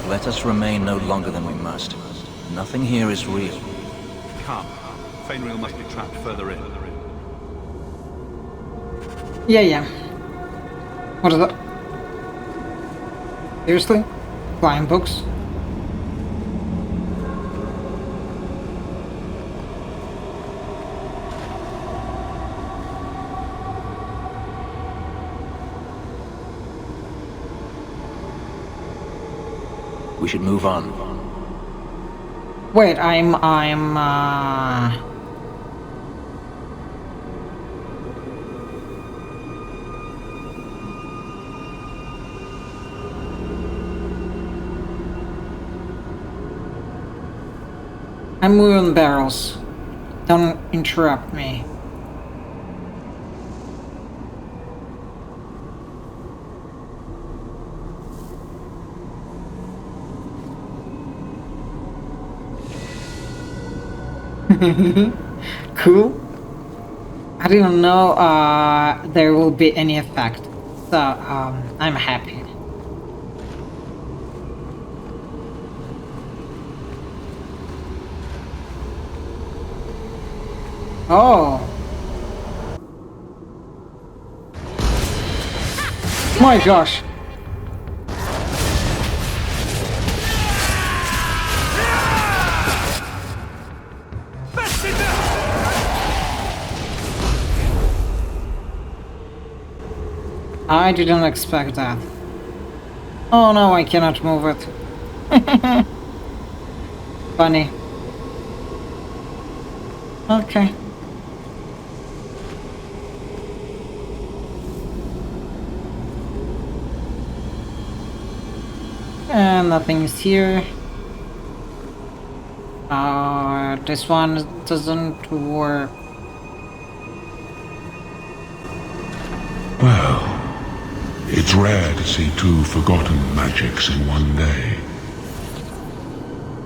Let us remain no longer than we must. Nothing here is real. Come. Fainreel must be trapped further in. Yeah. What is that? Seriously? Flying books? We should move on. Wait, I'm moving barrels. Don't interrupt me. Cool. I didn't know there will be any effect, so I'm happy. Oh. My gosh. I didn't expect that. Oh no, I cannot move it. Funny. Okay. And nothing is here. This one doesn't work. Well, it's rare to see two forgotten magics in one day.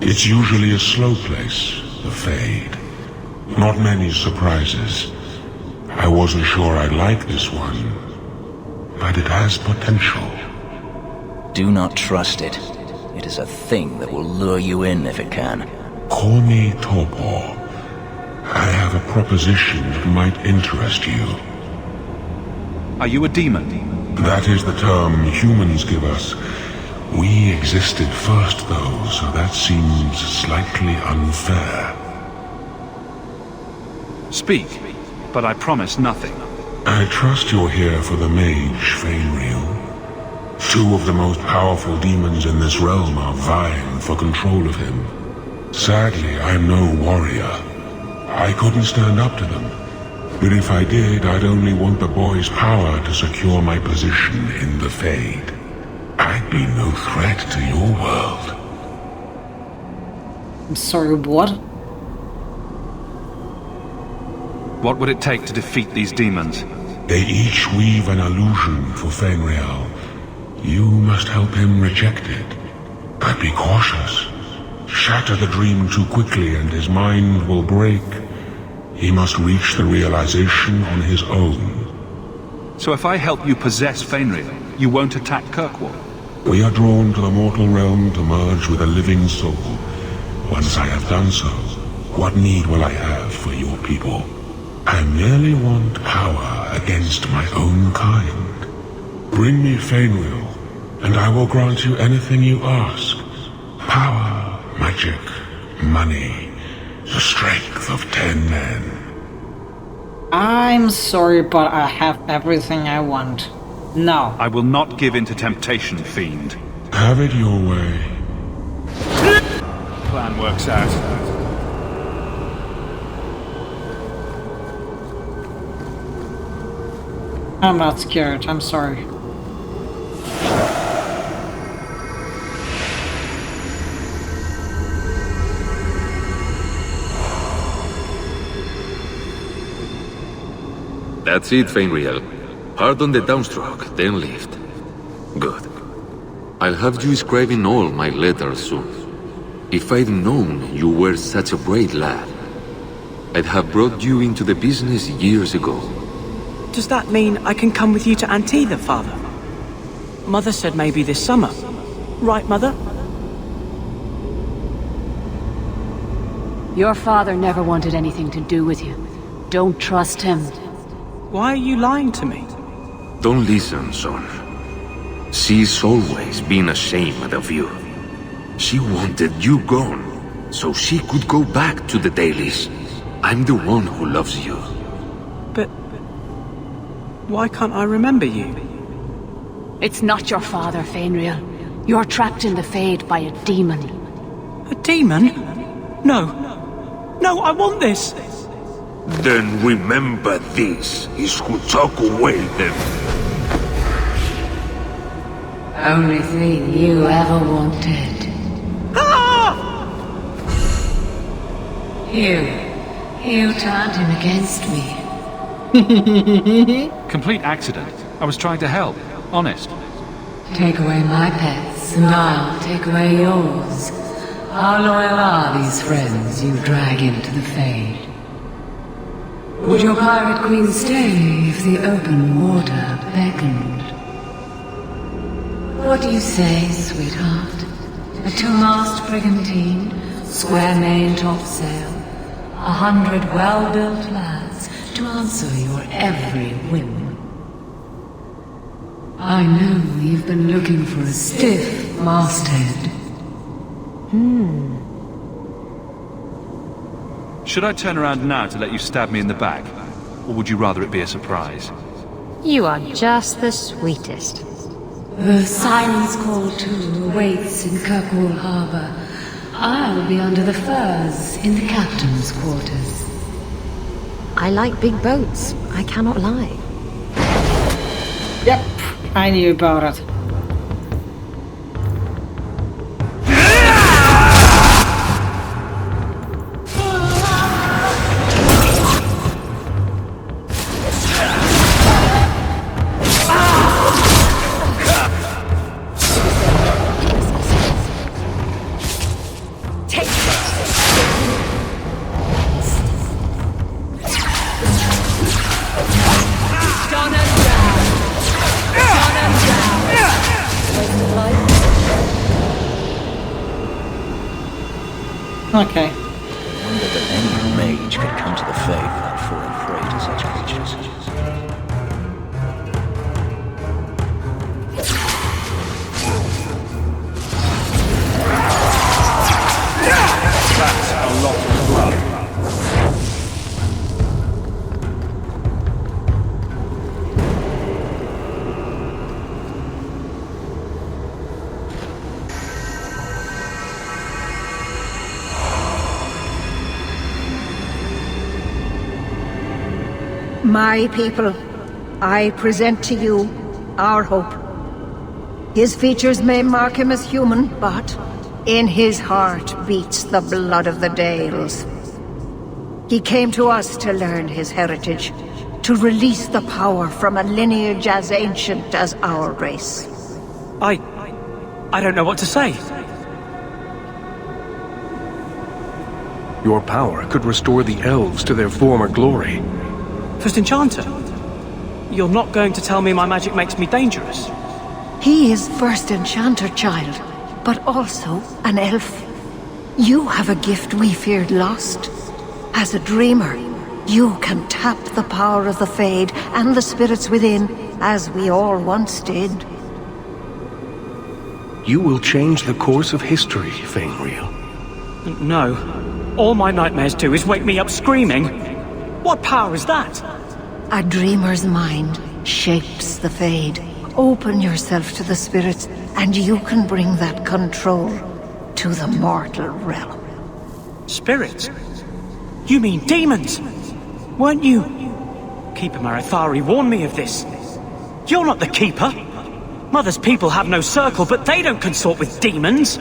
It's usually a slow place, the Fade. Not many surprises. I wasn't sure I'd like this one, but it has potential. Do not trust it. It is a thing that will lure you in if it can. Call me Torpor. I have a proposition that might interest you. Are you a demon? That is the term humans give us. We existed first, though, so that seems slightly unfair. Speak, but I promise nothing. I trust you're here for the mage, Fenrir. Two of the most powerful demons in this realm are vying for control of him. Sadly, I'm no warrior. I couldn't stand up to them. But if I did, I'd only want the boy's power to secure my position in the Fade. I'd be no threat to your world. I'm sorry, what? What would it take to defeat these demons? They each weave an illusion for Fenrir. You must help him reject it. But be cautious. Shatter the dream too quickly and his mind will break. He must reach the realization on his own. So if I help you possess Fenrir, you won't attack Kirkwall? We are drawn to the mortal realm to merge with a living soul. Once I have done so, what need will I have for your people? I merely want power against my own kind. Bring me Fenrir, and I will grant you anything you ask. Power, magic, money, the strength of 10 men. I'm sorry, but I have everything I want. No. I will not give in to temptation, fiend. Have it your way. Plan works out. I'm not scared, I'm sorry. That's it, Fenrir. Pardon the downstroke, then lift. Good. I'll have you scribing all my letters soon. If I'd known you were such a brave lad, I'd have brought you into the business years ago. Does that mean I can come with you to Antitha, Father? Mother said maybe this summer. Right, Mother? Your father never wanted anything to do with you. Don't trust him. Why are you lying to me? Don't listen, son. She's always been ashamed of you. She wanted you gone, so she could go back to the dailies. I'm the one who loves you. But why can't I remember you? It's not your father, Fenrir. You're trapped in the Fade by a demon. A demon? No. No, I want this! Then remember this is who took away them. Only thing you ever wanted. You turned him against me. Complete accident. I was trying to help. Honest. Take away my pets, and I'll take away yours. How loyal are these friends you drag into the Fade? Would your pirate queen stay if the open water beckoned? What do you say, sweetheart? A two-mast brigantine, square main topsail, 100 well-built lads to answer your every whim. I know you've been looking for a stiff masthead. Should I turn around now to let you stab me in the back? Or would you rather it be a surprise? You are just the sweetest. The silence call too awaits in Kirkwall Harbor. I'll be under the firs in the captain's quarters. I like big boats, I cannot lie. Yep, I knew about it. Okay. I wonder that any mage could come to the Fade without falling prey to such creatures. That's a lot of blood. My people, I present to you our hope. His features may mark him as human, but in his heart beats the blood of the Dales. He came to us to learn his heritage, to release the power from a lineage as ancient as our race. I don't know what to say. Your power could restore the elves to their former glory. First Enchanter, you're not going to tell me my magic makes me dangerous? He is First Enchanter, child, but also an elf. You have a gift we feared lost. As a dreamer, you can tap the power of the Fade and the spirits within, as we all once did. You will change the course of history, Fainreal. No. All my nightmares do is wake me up screaming. What power is that? A dreamer's mind shapes the Fade. Open yourself to the spirits, and you can bring that control to the mortal realm. Spirits? You mean demons? Weren't you? Keeper Marathari warned me of this. You're not the Keeper. Mother's people have no circle, but they don't consort with demons.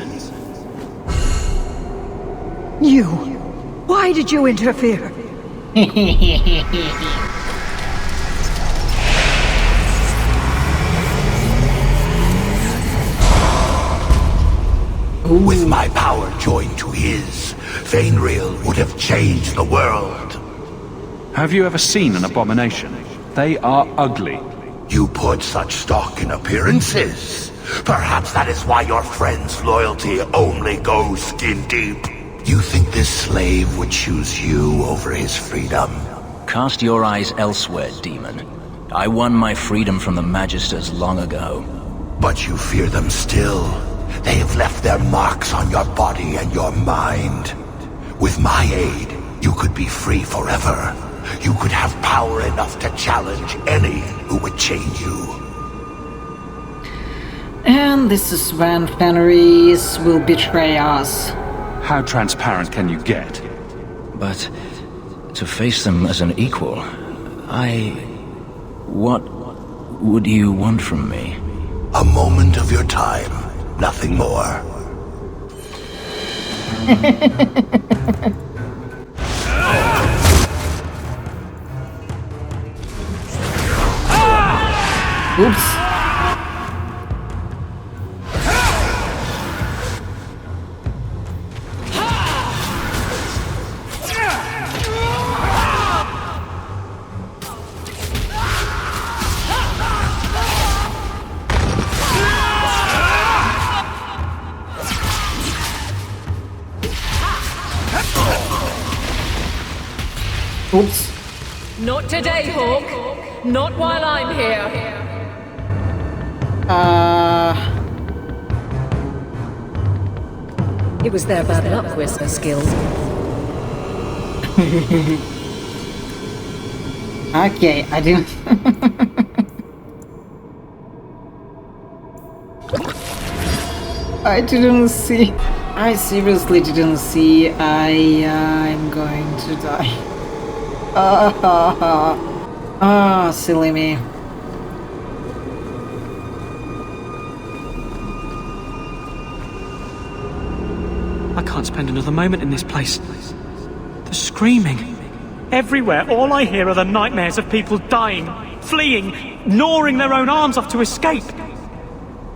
You! Why did you interfere? With my power joined to his, Fainreal would have changed the world. Have you ever seen an abomination? They are ugly. You put such stock in appearances. Perhaps that is why your friend's loyalty only goes skin deep. You think this slave would choose you over his freedom? Cast your eyes elsewhere, demon. I won my freedom from the Magisters long ago. But you fear them still. They have left their marks on your body and your mind. With my aid, you could be free forever. You could have power enough to challenge any who would chain you. And this is when Fenris will betray us. How transparent can you get? But to face them as an equal, What would you want from me? A moment of your time, nothing more. Oops. Oops. Not today, Hawke. Not while I'm here. It was their bad luck, whisper skills. Okay, I didn't. I didn't see. I seriously didn't see. I'm going to die. Silly me. I can't spend another moment in this place. The screaming. Everywhere, all I hear are the nightmares of people dying, fleeing, gnawing their own arms off to escape.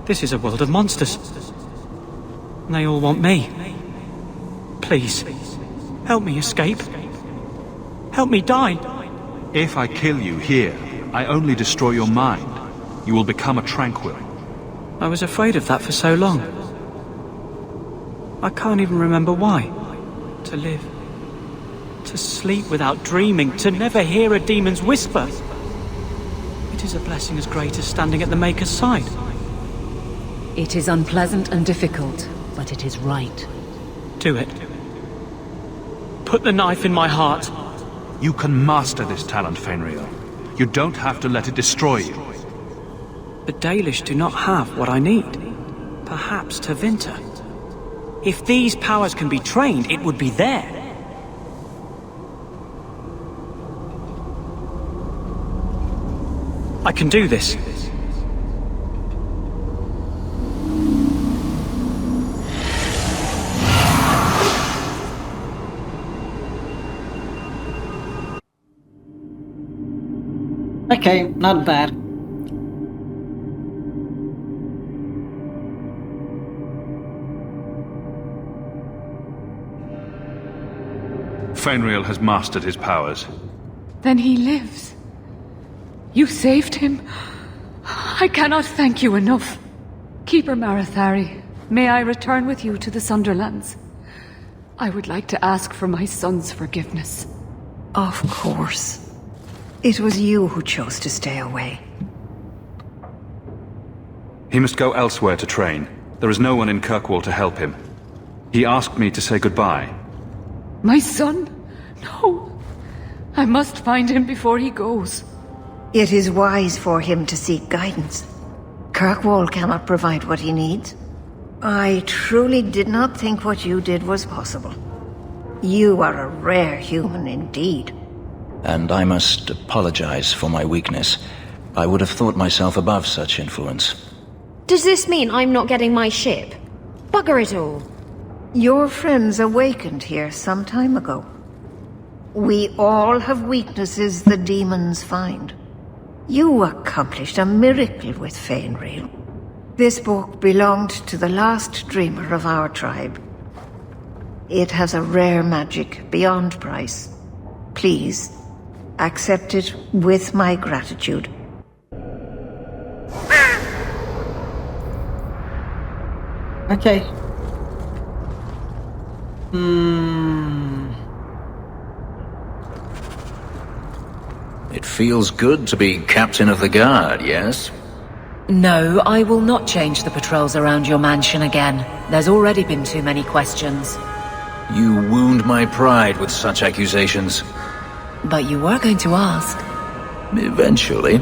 This is a world of monsters. And they all want me. Please, help me escape. Help me die. If I kill you here, I only destroy your mind. You will become a tranquil. I was afraid of that for so long. I can't even remember why. To live. To sleep without dreaming. To never hear a demon's whisper. It is a blessing as great as standing at the Maker's side. It is unpleasant and difficult, but it is right. Do it. Put the knife in my heart. You can master this talent, Fenrir. You don't have to let it destroy you. The Dalish do not have what I need. Perhaps Tevinter. If these powers can be trained, it would be there. I can do this. Okay, not bad. Fenrir has mastered his powers. Then he lives. You saved him. I cannot thank you enough. Keeper Marathari, may I return with you to the Sunderlands? I would like to ask for my son's forgiveness. Of course. It was you who chose to stay away. He must go elsewhere to train. There is no one in Kirkwall to help him. He asked me to say goodbye. My son? No. I must find him before he goes. It is wise for him to seek guidance. Kirkwall cannot provide what he needs. I truly did not think what you did was possible. You are a rare human indeed. And I must apologize for my weakness. I would have thought myself above such influence. Does this mean I'm not getting my ship? Bugger it all. Your friends awakened here some time ago. We all have weaknesses the demons find. You accomplished a miracle with Fenrir. This book belonged to the last dreamer of our tribe. It has a rare magic beyond price. Please, accept it with my gratitude. Okay. It feels good to be captain of the guard, yes? No, I will not change the patrols around your mansion again. There's already been too many questions. You wound my pride with such accusations. But you were going to ask. Eventually.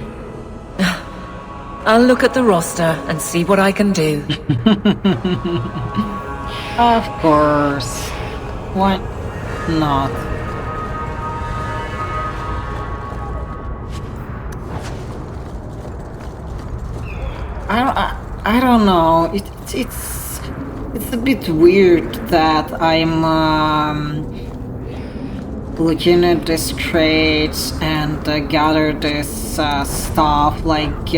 I'll look at the roster and see what I can do. Of course. Why not? I don't know. It's a bit weird that I'm looking at this trades and gather this stuff like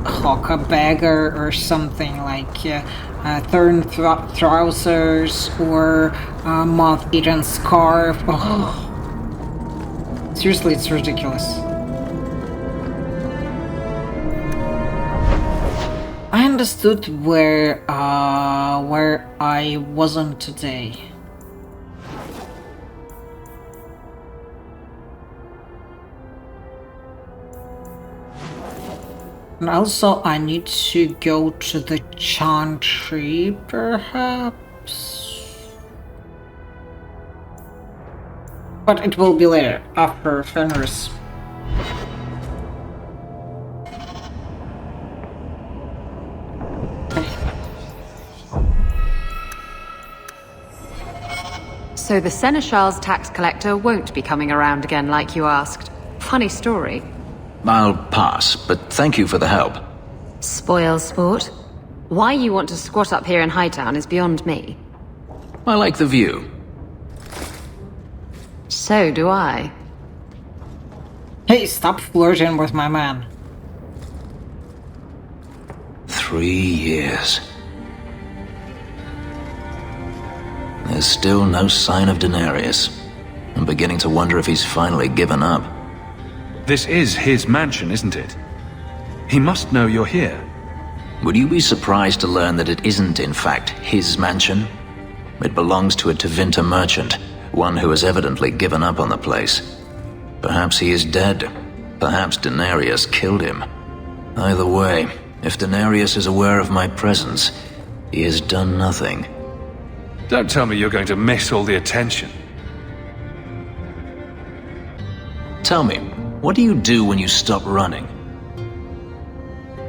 Hawke a beggar or something like torn trousers or moth-eaten scarf. Oh. Seriously, it's ridiculous. I understood where I wasn't today. And also, I need to go to the chantry, perhaps? But it will be later, after Fenris. So the Seneschal's tax collector won't be coming around again like you asked. Funny story. I'll pass, but thank you for the help. Spoil sport. Why you want to squat up here in Hightown is beyond me. I like the view. So do I. Hey, stop flirting with my man. 3 years. There's still no sign of Denarius. I'm beginning to wonder if he's finally given up. This is his mansion, isn't it? He must know you're here. Would you be surprised to learn that it isn't, in fact, his mansion? It belongs to a Tevinter merchant, one who has evidently given up on the place. Perhaps he is dead. Perhaps Denarius killed him. Either way, if Denarius is aware of my presence, he has done nothing. Don't tell me you're going to miss all the attention. Tell me, what do you do when you stop running?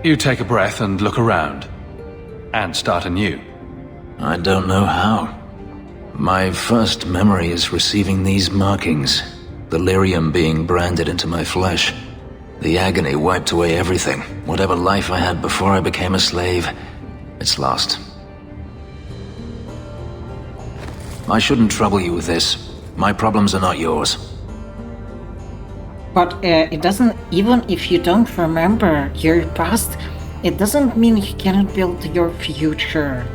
You take a breath and look around. And start anew. I don't know how. My first memory is receiving these markings. The lyrium being branded into my flesh. The agony wiped away everything. Whatever life I had before I became a slave, it's lost. I shouldn't trouble you with this. My problems are not yours. But it doesn't, even if you don't remember your past, it doesn't mean you cannot build your future.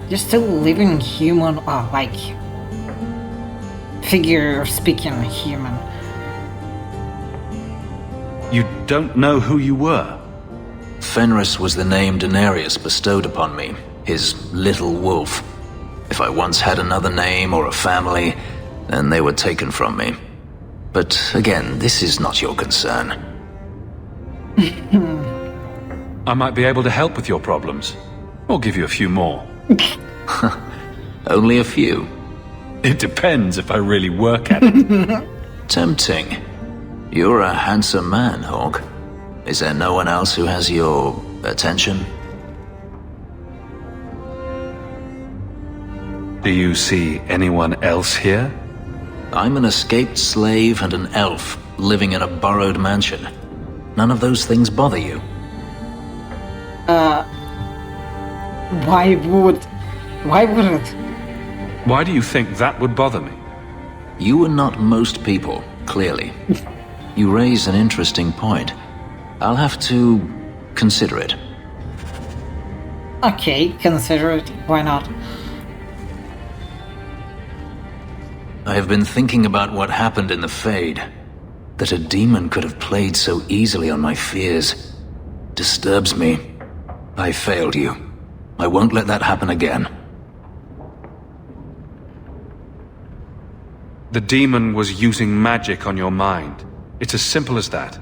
You're still living human, like, figure of speaking human. You don't know who you were? Fenris was the name Denarius bestowed upon me, his little wolf. If I once had another name or a family, then they were taken from me. But again, this is not your concern. I might be able to help with your problems. Or give you a few more. Only a few? It depends if I really work at it. Tempting. You're a handsome man, Hawke. Is there no one else who has your attention? Do you see anyone else here? I'm an escaped slave and an elf, living in a borrowed mansion. None of those things bother you? Why would it? Why do you think that would bother me? You are not most people, clearly. You raise an interesting point. I'll have to consider it. Okay, consider it. Why not? I have been thinking about what happened in the Fade. That a demon could have played so easily on my fears disturbs me. I failed you. I won't let that happen again. The demon was using magic on your mind. It's as simple as that.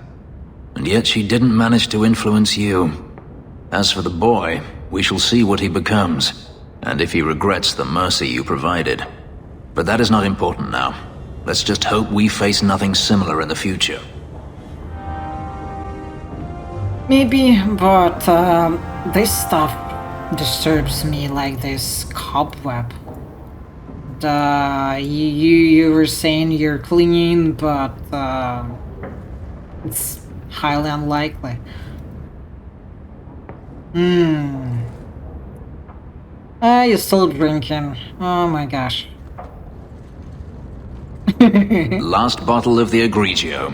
And yet she didn't manage to influence you. As for the boy, we shall see what he becomes, and if he regrets the mercy you provided. But that is not important now. Let's just hope we face nothing similar in the future. Maybe, but this stuff disturbs me like this cobweb. You were saying you're clean, but it's highly unlikely. You're still drinking. Oh my gosh. Last bottle of the Egregio.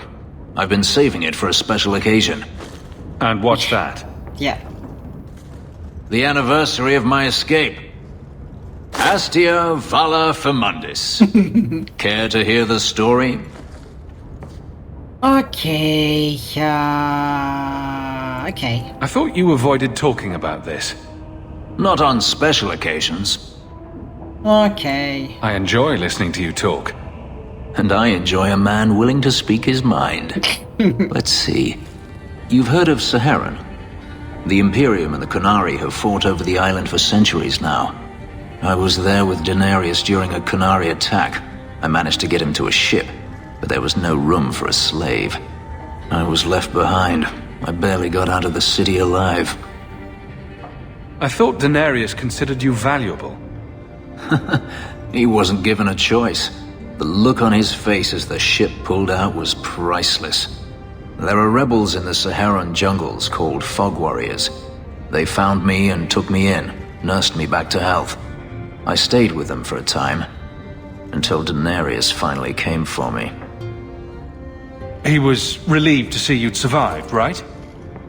I've been saving it for a special occasion. And what's that? Yeah. The anniversary of my escape. Astia Vala Firmundis. Care to hear the story? Okay, okay. I thought you avoided talking about this. Not on special occasions. Okay. I enjoy listening to you talk. And I enjoy a man willing to speak his mind. Let's see. You've heard of Saharan? The Imperium and the Qunari have fought over the island for centuries now. I was there with Daenerys during a Qunari attack. I managed to get him to a ship, but there was no room for a slave. I was left behind. I barely got out of the city alive. I thought Daenerys considered you valuable. He wasn't given a choice. The look on his face as the ship pulled out was priceless. There are rebels in the Saharan jungles called Fog Warriors. They found me and took me in, nursed me back to health. I stayed with them for a time, until Daenerys finally came for me. He was relieved to see you'd survived, right?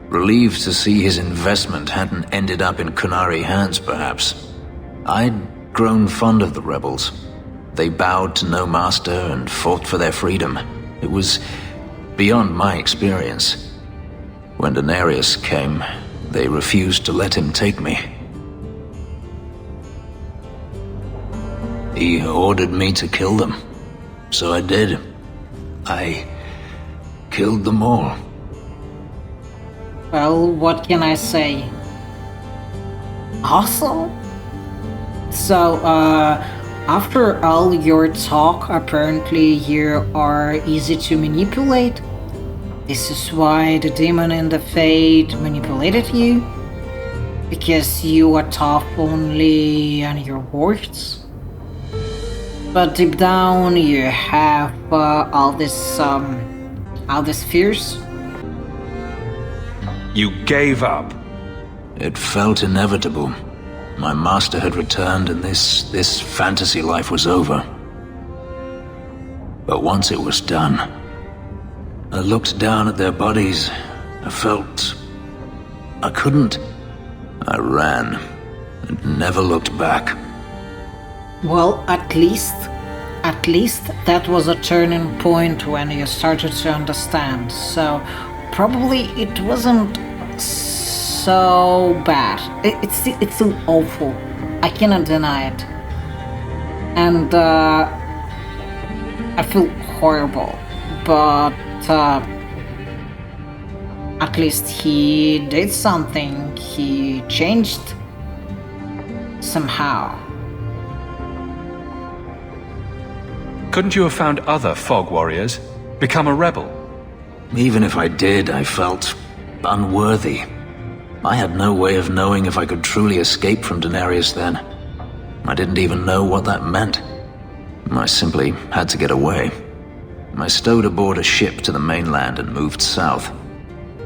Relieved to see his investment hadn't ended up in Qunari hands, perhaps. I'd grown fond of the rebels. They bowed to no master and fought for their freedom. It was beyond my experience. When Daenerys came, they refused to let him take me. He ordered me to kill them. So I did. I killed them all. Well, what can I say? Awesome. So, after all your talk, apparently you are easy to manipulate. This is why the demon and the fate manipulated you? Because you are tough only on your words? But deep down you have all this fears? You gave up. It felt inevitable. My master had returned and this fantasy life was over. But once it was done, I looked down at their bodies. I felt I couldn't. I ran and never looked back. Well, at least that was a turning point when you started to understand. So probably it wasn't so bad. It's still awful. I cannot deny it. And I feel horrible. But at least he did something. He changed somehow. Couldn't you have found other Fog Warriors? Become a rebel? Even if I did, I felt unworthy. I had no way of knowing if I could truly escape from Daenerys then. I didn't even know what that meant. I simply had to get away. I stowed aboard a ship to the mainland and moved south,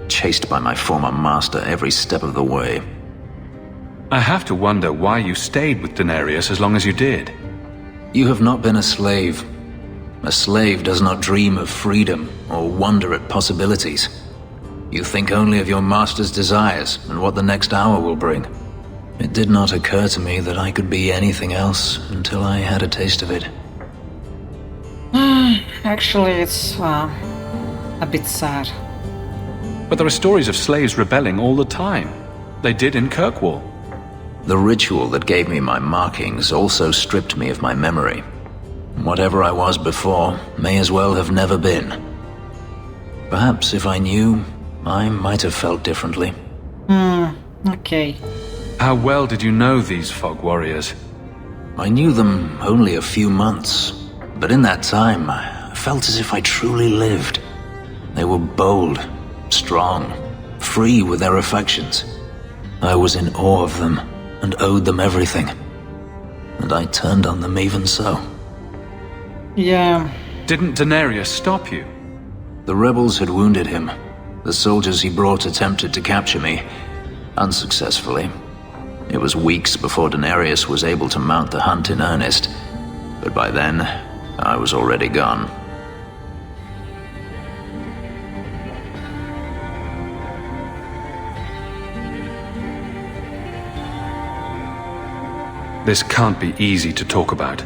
chased by my former master every step of the way. I have to wonder why you stayed with Daenerys as long as you did. You have not been a slave. A slave does not dream of freedom or wonder at possibilities. You think only of your master's desires and what the next hour will bring. It did not occur to me that I could be anything else until I had a taste of it. Actually, it's a bit sad. But there are stories of slaves rebelling all the time. They did in Kirkwall. The ritual that gave me my markings also stripped me of my memory. Whatever I was before may as well have never been. Perhaps if I knew, I might have felt differently. Okay. How well did you know these Fog Warriors? I knew them only a few months, but in that time, I felt as if I truly lived. They were bold, strong, free with their affections. I was in awe of them and owed them everything. And I turned on them even so. Yeah. Didn't Daenerys stop you? The rebels had wounded him. The soldiers he brought attempted to capture me, unsuccessfully. It was weeks before Daenerys was able to mount the hunt in earnest, but by then, I was already gone. This can't be easy to talk about.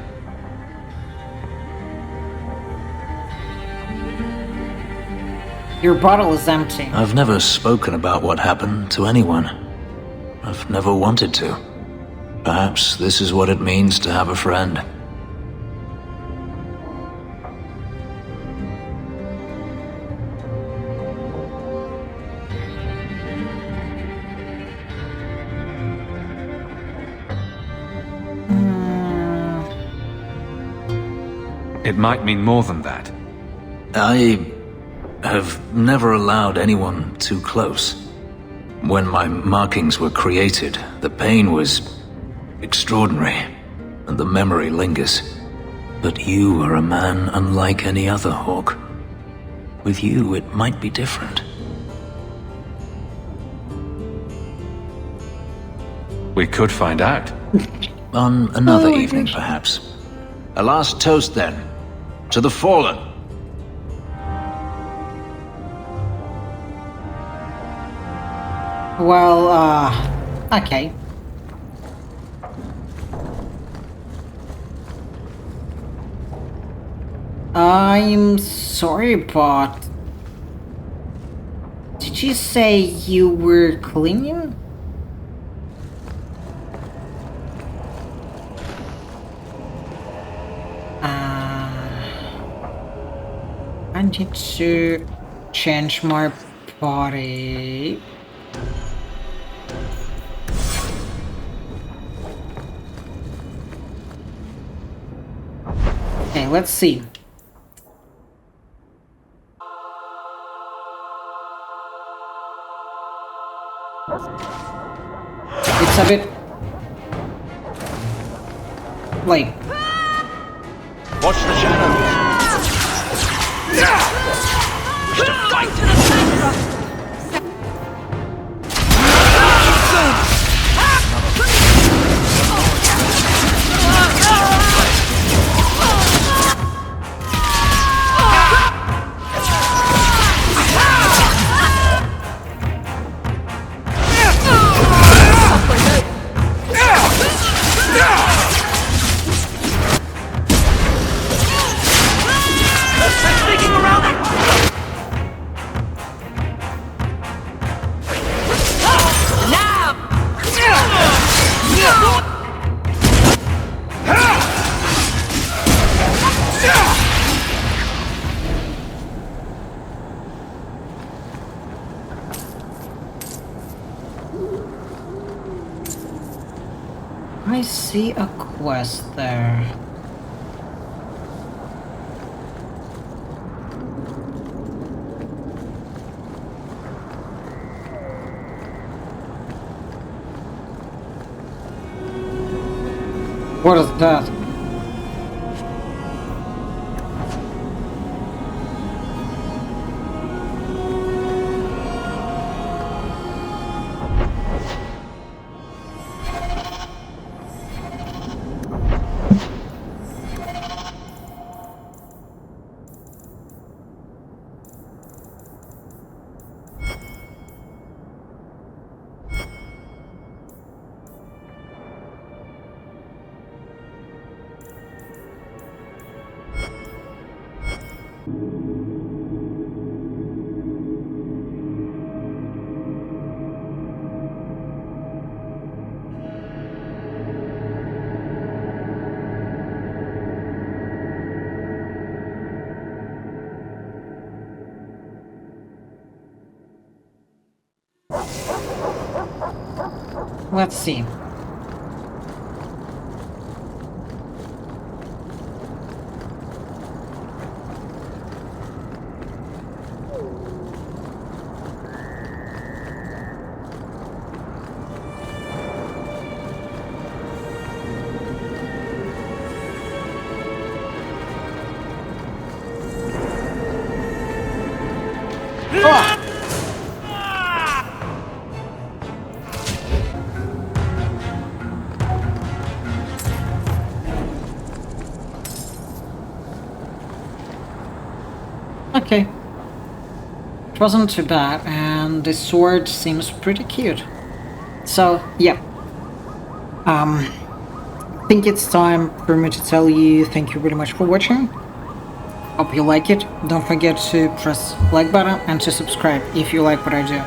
Your bottle is empty. I've never spoken about what happened to anyone. I've never wanted to. Perhaps this is what it means to have a friend. It might mean more than that. I have never allowed anyone too close. When my markings were created, the pain was extraordinary, and the memory lingers. But you are a man unlike any other, Hawke. With you, it might be different. We could find out. On another evening, perhaps. A last toast, then. To the fallen. Well, okay. I'm sorry, but... Did you say you were cleaning? I need to change my body. Okay, let's see. It's a bit... like... Watch the shadows! To fight to the center! I see a quest there. What is that? Let's see. Okay. It wasn't too bad, and the sword seems pretty cute. So, yeah. think it's time for me to tell you thank you very much for watching. Hope you like it. Don't forget to press like button and to subscribe if you like what I do.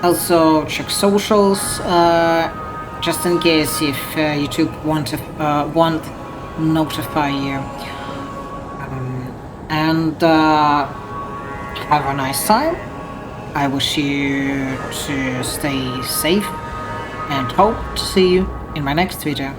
Also check socials, just in case if YouTube won't notify you. And have a nice time. I wish you to stay safe and hope to see you in my next video.